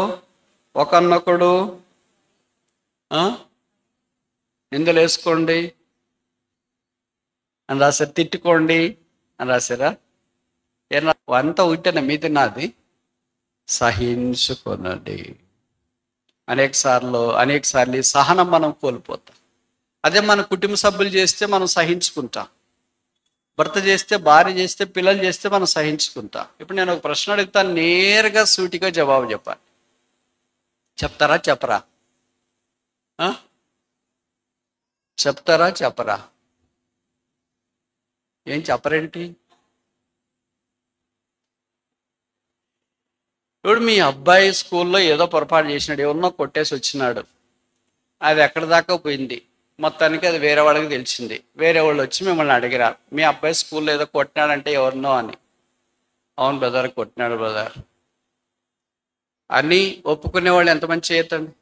S1: ఒకరినొకడు నిందలు వేసుకోండి అని రాశారు, తిట్టుకోండి అని రాశారా? ఏనా అంతా ఉంటేనే మీది నాది. సహించుకొనండి. అనేక సార్లు ఈ సహనం మనం కోల్పోతాం. అదే మన కుటుంబ సభ్యులు చేస్తే మనం సహించుకుంటాం, భర్త చేస్తే, భార్య చేస్తే, పిల్లలు చేస్తే మనం సహించుకుంటాం. ఇప్పుడు నేను ఒక ప్రశ్న అడుగుతాను, నేరుగా సూటిగా జవాబు చెప్పాలి. చెప్తారా చెప్పరా? చెప్తారా చెప్పరా? ఏం చెప్పరేంటి? ఇప్పుడు మీ అబ్బాయి స్కూల్లో ఏదో పొరపాటు చేసినాడు, ఎవరినో కొట్టేసి వచ్చినాడు, అది ఎక్కడి దాకా పోయింది, మొత్తానికి అది వేరే వాళ్ళకి తెలిసింది. వేరే వాళ్ళు వచ్చి మిమ్మల్ని అడిగిరారు, మీ అబ్బాయి స్కూల్లో ఏదో కొట్టినాడంటే ఎవరినో అని. అవును బ్రదర్, కొట్టినాడు బ్రదర్ అని ఒప్పుకునే వాళ్ళు ఎంతమంది చేయతండి?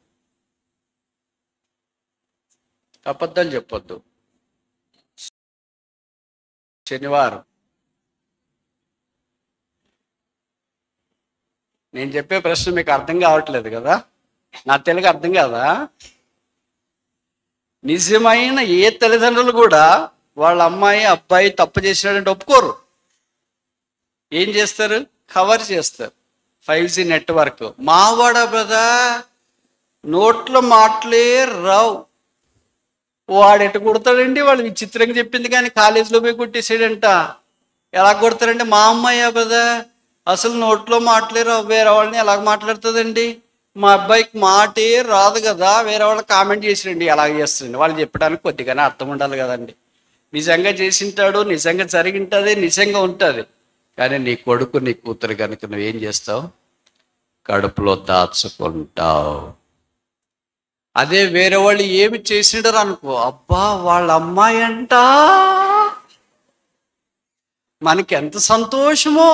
S1: అబద్ధాలు చెప్పొద్దు. శనివారం నేను చెప్పే ప్రశ్న మీకు అర్థం కావట్లేదు కదా, నా తెలుగు అర్థం కాదా? నిజమైన ఏ తల్లిదండ్రులు కూడా వాళ్ళ అమ్మాయి అబ్బాయి తప్పు చేసినాడంటే ఒప్పుకోరు. ఏం చేస్తారు? కవర్ చేస్తారు. 5G network. మావాడ బ్రదా నోట్లో మాటలే రావు, వాడు ఎటు కొడతాడండి, వాళ్ళు విచిత్రంగా చెప్పింది కానీ కాలేజీలో పోయి కొట్టేసాడంట. ఎలా కొడతారండి? మా అమ్మాయి బ్రదా అసలు నోట్లో మాటలే రావు, వేరే వాళ్ళని ఎలాగ మాట్లాడుతుందండి, మా అబ్బాయికి మాటే రాదు కదా, వేరే వాళ్ళు కామెంట్ చేసిరండి, ఎలాగ చేస్తారండి. వాళ్ళు చెప్పడానికి కొద్దిగానే అర్థం ఉండాలి కదండి. నిజంగా చేసింటాడు, నిజంగా జరిగింటుంది, నిజంగా ఉంటుంది. కానీ నీ కొడుకు నీ కూతురు కనుక నువ్వేం చేస్తావు? కడుపులో దాచుకుంటావు. అదే వేరే వాళ్ళు ఏమి చేసిండరు అనుకో, అబ్బా వాళ్ళ అమ్మాయి అంట, మనకి ఎంత సంతోషమో,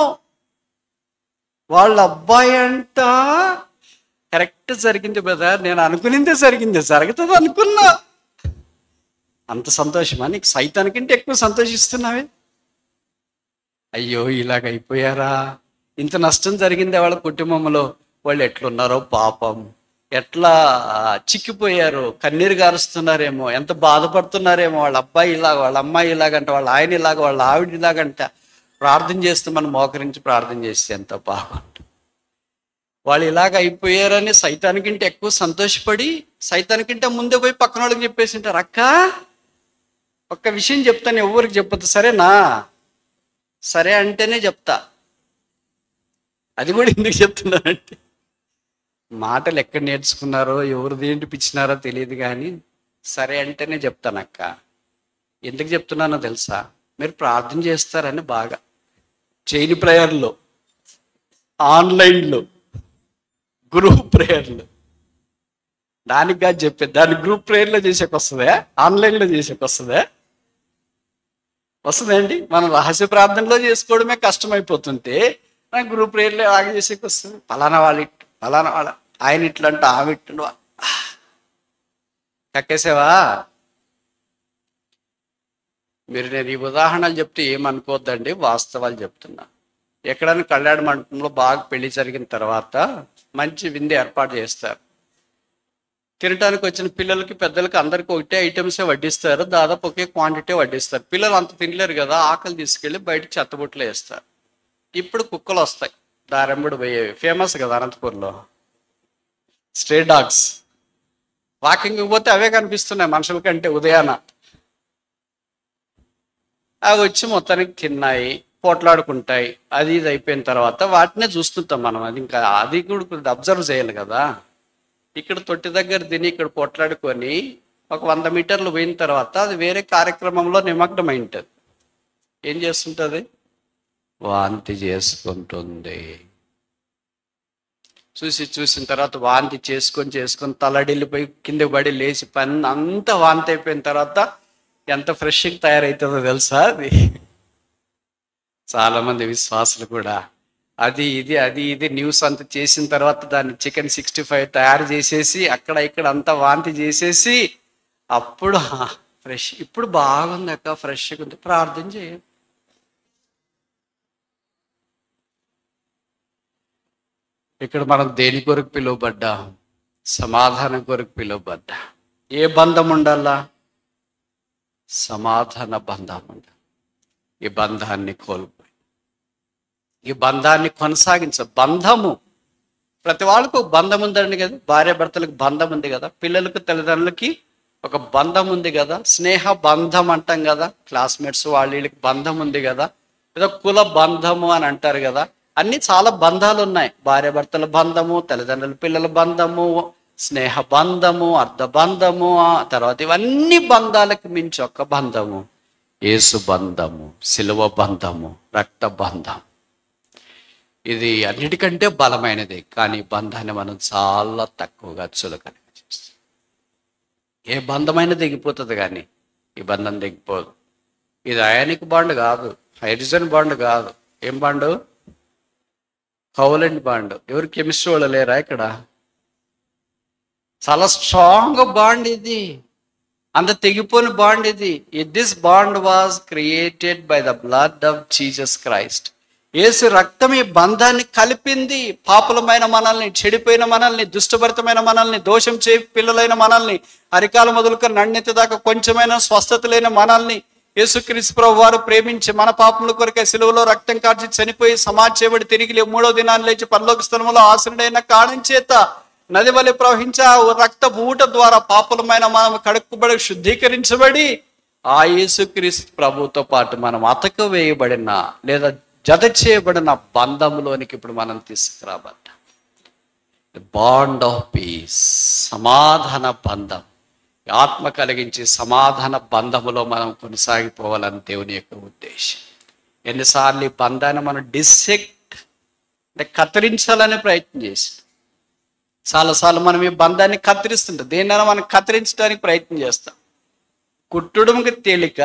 S1: వాళ్ళ అబ్బాయి అంట కరెక్ట్ జరిగింది బ్రదర్, నేను అనుకునిందే జరిగింది, జరుగుతుంది అనుకున్నా. అంత సంతోషమా నీకు? సైతానికంటే ఎక్కువ సంతోషిస్తున్నావే. అయ్యో ఇలాగ అయిపోయారా, ఇంత నష్టం జరిగింది వాళ్ళ కుటుంబంలో, వాళ్ళు ఎట్లున్నారో పాపం, ఎట్లా చిక్కిపోయారు, కన్నీరు గారుస్తున్నారేమో, ఎంత బాధపడుతున్నారేమో, వాళ్ళ అబ్బాయి ఇలాగ, వాళ్ళ అమ్మాయి ఇలాగంట, వాళ్ళ ఆయన ఇలాగ, వాళ్ళ ఆవిడ ఇలాగంట. ప్రార్థన చేస్తే మనం మోకరించి ప్రార్థన చేస్తే ఎంత బాగుంటుంది. వాళ్ళు ఇలాగ అయిపోయారని సైతానికంటే ఎక్కువ సంతోషపడి సైతానికంటే ముందే పోయి పక్కన వాళ్ళకి చెప్పేసి ఉంటారు. అక్క ఒక్క విషయం చెప్తాను, ఎవరికి చెప్పొద్దు సరేనా? సరే అంటేనే చెప్తా. అది కూడా ఎందుకు చెప్తున్నానంటే మాటలు ఎక్కడ నేర్చుకున్నారో ఎవరిది ఏంటి పిచ్చినారో తెలియదు కానీ సరే అంటేనే చెప్తానక్క. ఎందుకు చెప్తున్నానో తెలుసా? మీరు ప్రార్థన చేస్తారని బాగా చైన్ ప్రేయర్లు, ఆన్లైన్లో గ్రూప్ ప్రేయర్లు, దానికి కాదు చెప్పేది. దాన్ని గ్రూప్ ప్రేయర్లో చేసేకి వస్తుందా? ఆన్లైన్లో చేసేకి వస్తుందా? వస్తుందండి. మనం రహస్య ప్రార్థనలో చేసుకోవడమే కష్టమైపోతుంటే నాకు గ్రూప్ ప్రేయర్లో ఆగి చేసేకి వస్తుంది. ఫలానా వాళ్ళు ఇట్టు, ఫలానా వాళ్ళ ఆయన ఇట్లంట, ఆమె ఇట్టు. కక్కేసావా? మీరు నేను ఈ ఉదాహరణలు చెప్తే ఏమనుకోవద్దండి, వాస్తవాలు చెప్తున్నా. ఎక్కడైనా కళ్యాణ మండపంలో బాగా పెళ్లి జరిగిన తర్వాత మంచి విందు ఏర్పాటు చేస్తారు. తినడానికి వచ్చిన పిల్లలకి పెద్దలకి అందరికీ ఒకటే ఐటమ్సే వడ్డిస్తారు, దాదాపు ఒకే క్వాంటిటీ వడ్డిస్తారు. పిల్లలు అంత తినలేరు కదా, ఆకలి తీసుకెళ్ళి బయట చెత్తబుట్టలో వేస్తారు. ఇప్పుడు కుక్కలు వస్తాయి దారెంబడి పోయేవి, ఫేమస్ కదా అనంతపూర్లో, స్ట్రే డాగ్స్. వాకింగ్ పోతే అవే కనిపిస్తున్నాయి మనుషుల కంటే ఉదయాన. అవి వచ్చి మొత్తానికి తిన్నాయి, పోట్లాడుకుంటాయి. అది ఇది అయిపోయిన తర్వాత వాటినే చూస్తుంటాం మనం. అది ఇంకా అది కూడా అబ్జర్వ్ చేయాలి కదా. ఇక్కడ తొట్టి దగ్గర తిని ఇక్కడ పోట్లాడుకొని ఒక 100 మీటర్లు పోయిన తర్వాత అది వేరే కార్యక్రమంలో నిమగ్నమై ఉంటుంది. ఏం చేస్తుంటుంది? వాంతి చేసుకుంటుంది. చూసిన తర్వాత వాంతి చేసుకొని తలడిల్లిపోయి కింద పడి లేచి పని అంతా వాంతి అయిపోయిన తర్వాత ఎంత ఫ్రెష్గా తయారవుతుందో తెలుసా? అది చాలామంది విశ్వాసులు కూడా అది ఇది న్యూస్ అంతా చేసిన తర్వాత దాన్ని చికెన్ 65 తయారు చేసేసి అక్కడ ఇక్కడ అంతా వాంతి చేసేసి అప్పుడు ఫ్రెష్, ఇప్పుడు బాగుంది అక్క, ఫ్రెష్గా ఉంది, ప్రార్థన చేయండి. ఇక్కడ మనం దేని కొరకు పిలువబడ్డా? సమాధానం కొరకు పిలువబడ్డా. ఏ బంధం ఉండాలా? సమాధాన బంధం ఉండాలి. ఈ బంధాన్ని కోల్పోయి ఈ బంధాన్ని బంధము ప్రతి వాళ్ళకు ఒక బంధం ఉందండి కదా. భార్య భర్తలకు బంధం ఉంది కదా, పిల్లలకు తల్లిదండ్రులకి ఒక బంధం ఉంది కదా, స్నేహ బంధం అంటాం కదా, క్లాస్మేట్స్ వీళ్ళకి బంధం ఉంది కదా, ఏదో కుల బంధము అని అంటారు కదా. అన్ని చాలా బంధాలు ఉన్నాయి. భార్య భర్తల బంధము, తల్లిదండ్రుల పిల్లల బంధము, స్నేహ బంధము, అర్ధ బంధము, తర్వాత ఇవన్నీ బంధాలకు మించి ఒక బంధము, యేసు బంధము, సిలువ బంధము, రక్త బంధం. ఇది అన్నిటికంటే బలమైనది. కానీ బంధాన్ని మనం చాలా తక్కువగా చులకనగా చేస్తాం. ఏ బంధమైనా దిగిపోతుంది కానీ ఈ బంధం దిగిపోదు. ఇది అయానిక్ బాండ్ కాదు, హైడ్రోజన్ బాండ్ కాదు. ఏం బాండు? Covalent bond. ఎవరు కెమిస్ట్రీ వాళ్ళు లేరా ఇక్కడ? చాలా స్ట్రాంగ్ బాండ్ ఇది, అంత తెగిపోని బాండ్ ఇది. This bond was created by the blood of Jesus Christ. Yesu రక్తం ఈ బంధాన్ని కలిపింది. పాపులమైన మనల్ని, చెడిపోయిన మనల్ని, దుష్టభరితమైన మనల్ని, దోషం చే పిల్లలైన మనల్ని, అరికాల మొదలుకొని నన్నెత్తి దాకా కొంచెమైన స్వస్థత లేని మనల్ని యేసుక్రీస్తు ప్రభువు వారు ప్రేమించి మన పాపముల కొరకే సిలువలో రక్తం కార్చి చనిపోయి సమాధి చేయబడి తిరిగి 3వ దినాన్ని లేచి పరలోక స్థలములో ఆసనుడైన కారణం చేత నది వలె ప్రవహించే ఆ రక్త ఊట ద్వారా పాపులమైన మనం కడుక్కుబడి శుద్ధీకరించబడి ఆ యేసుక్రీస్తు ప్రభువుతో పాటు మనం అతక వేయబడిన లేదా జత చేయబడిన బంధంలోనికి ఇప్పుడు మనం తీసుకురాబడ్డ బాండ్ ఆఫ్ పీస్, సమాధాన బంధం. ఆత్మ కలిగించి సమాధాన బంధములో మనం కొనసాగిపోవాలని దేవుని యొక్క ఉద్దేశం. ఎన్నిసార్లు ఈ బంధాన్ని మనం డిసెక్ట్ అంటే కత్తిరించాలనే ప్రయత్నం చేసి చాలాసార్లు మనం ఈ బంధాన్ని కత్తిరిస్తుంటాం. దేన్నైనా మనం కత్తిరించడానికి ప్రయత్నం చేస్తాం. కుట్టడంకి తేలిక,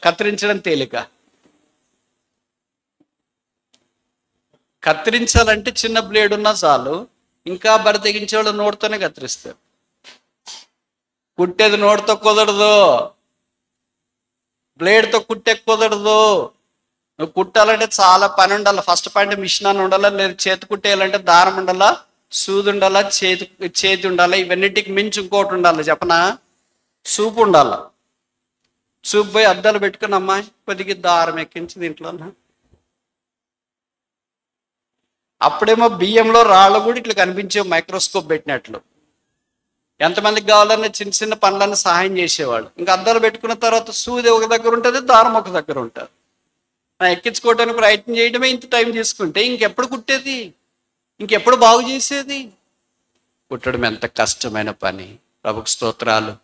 S1: కత్తిరించడం తేలిక. కత్తిరించాలంటే చిన్న బ్లేడ్ ఉన్నా చాలు. ఇంకా బరి తెగించే వాళ్ళు నోటితోనే కత్తిరిస్తారు. కుట్టేది నోటితో కుదరదు, బ్లేడ్తో కుట్టే కుదరదు. నువ్వు కుట్టాలంటే చాలా పని ఉండాలి. ఫస్ట్ పాయింట్ మిషన్ అని ఉండాలా, లేదు చేతి కుట్టేయాలంటే దారం ఉండాలా, సూది ఉండాలా, చేతి ఉండాలా. ఇవన్నిటికి మించి ఇంకోటి ఉండాలి చెప్పనా, సూపు ఉండాల. సూపు పోయి అద్దాలు పెట్టుకుని అమ్మాయి కొద్దిగా దారం ఎక్కించి దీంట్లో. అప్పుడేమో బియ్యంలో రాళ్ళు కూడా ఇట్లా కనిపించే మైక్రోస్కోప్ పెట్టినట్లు. ఎంతమందికి కావాలన్నా చిన్న చిన్న పనులన్నీ సహాయం చేసేవాళ్ళు. ఇంకా అద్దాలు పెట్టుకున్న తర్వాత సూది ఒక దగ్గర ఉంటుంది, దారం ఒక దగ్గర ఉంటుంది. ఎక్కించుకోవడానికి ప్రయత్నం చేయడమే ఇంత టైం తీసుకుంటే ఇంకెప్పుడు కుట్టేది, ఇంకెప్పుడు బాగు చేసేది? కుట్టడం ఎంత కష్టమైన పని. ప్రభుకు స్తోత్రాలు.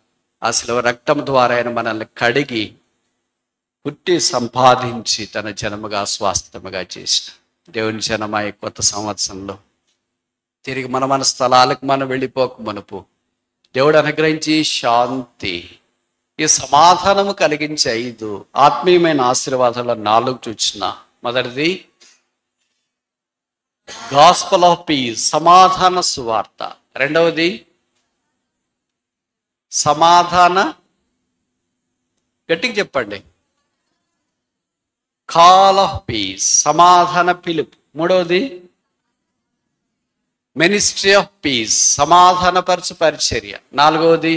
S1: ఆ శిలువ రక్తం ద్వారా ఆయన మనల్ని కడిగి పుట్టి సంపాదించి తన జనముగా స్వాస్థ్యముగా చేసిన దేవుని జనమా ఈ కొత్త సంవత్సరంలో తిరిగి మన స్థలాలకు మనం వెళ్ళిపోక మునుపు దేవుడు అనుగ్రహించి శాంతి, ఈ సమాధానము కలిగించే 5 ఆత్మీయమైన ఆశీర్వాదాలు 4 చూచిన. మొదటిది గాస్పల్ ఆఫ్ పీస్, సమాధాన సువార్త. రెండవది సమాధాన, గట్టిగా చెప్పండి, కాల్ ఆఫ్ పీస్, సమాధాన పిలుపు. మూడవది మినిస్ట్రీ ఆఫ్ పీస్, సమాధానపరచు పరిచర్య. నాలుగవది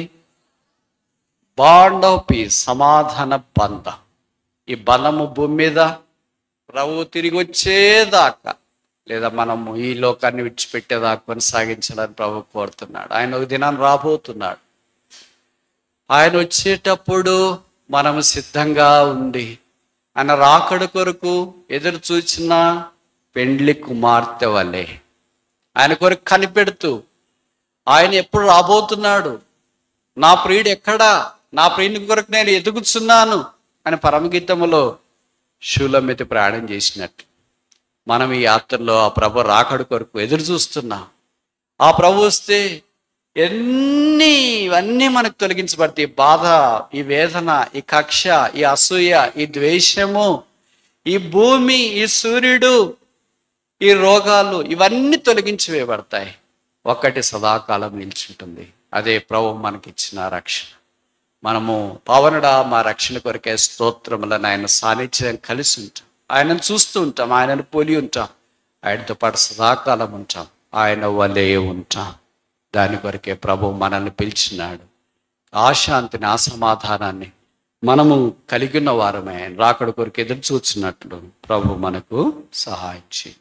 S1: బాండ్ ఆఫ్ పీస్, సమాధాన బంధం. ఈ బంధము భూమి మీద ప్రభు తిరిగి వచ్చేదాకా లేదా మనము ఈ లోకాన్ని విడిచిపెట్టేదాకా కొనసాగించాలని ప్రభు కోరుతున్నాడు. ఆయన ఒక దినాన్ని రాబోతున్నాడు. ఆయన వచ్చేటప్పుడు మనము సిద్ధంగా ఉండి ఆయన రాకడ కొరకు ఎదురు చూచిన పెండ్లి కుమార్తె వలె ఆయన కొరకు కనిపెడుతూ ఆయన ఎప్పుడు రాబోతున్నాడు, నా ప్రియుడు ఎక్కడా, నా ప్రియుని కొరకు నేను ఎదుగుచున్నాను అని పరమగీతములో శూలమెత్తి ప్రయాణం చేసినట్టు మనం ఈ యాత్రలో ఆ ప్రభు రాకడ కొరకు ఎదురు చూస్తున్నాం. ఆ ప్రభు వస్తే ఇవన్నీ మనకు తొలగించబడతాయి. ఈ బాధ, ఈ వేదన, ఈ కక్ష, ఈ అసూయ, ఈ ద్వేషము, ఈ భూమి, ఈ సూర్యుడు, ఈ రోగాలు, ఇవన్నీ తొలగించి వేయబడతాయి. ఒక్కటి సదాకాలం నిలిచుంటుంది, అదే ప్రభు మనకిచ్చిన రక్షణ. మనము పవనుడా మా రక్షణ కొరకే స్తోత్రములను ఆయన సాన్నిధ్యం కలిసి ఉంటాం, ఆయనను చూస్తూ ఉంటాం, ఆయనను పోలి ఉంటాం, ఆయనతో పాటు సదాకాలం ఉంటాం, ఆయన వలే ఉంటాం. దాని కొరకే ప్రభు మనల్ని పిలిచినాడు. ఆ శాంతిని, ఆ సమాధానాన్ని మనము కలిగి ఉన్న వారమే రాకడ కొరకు ఎదురు చూచినట్లు ప్రభు మనకు సహాయం చేయి.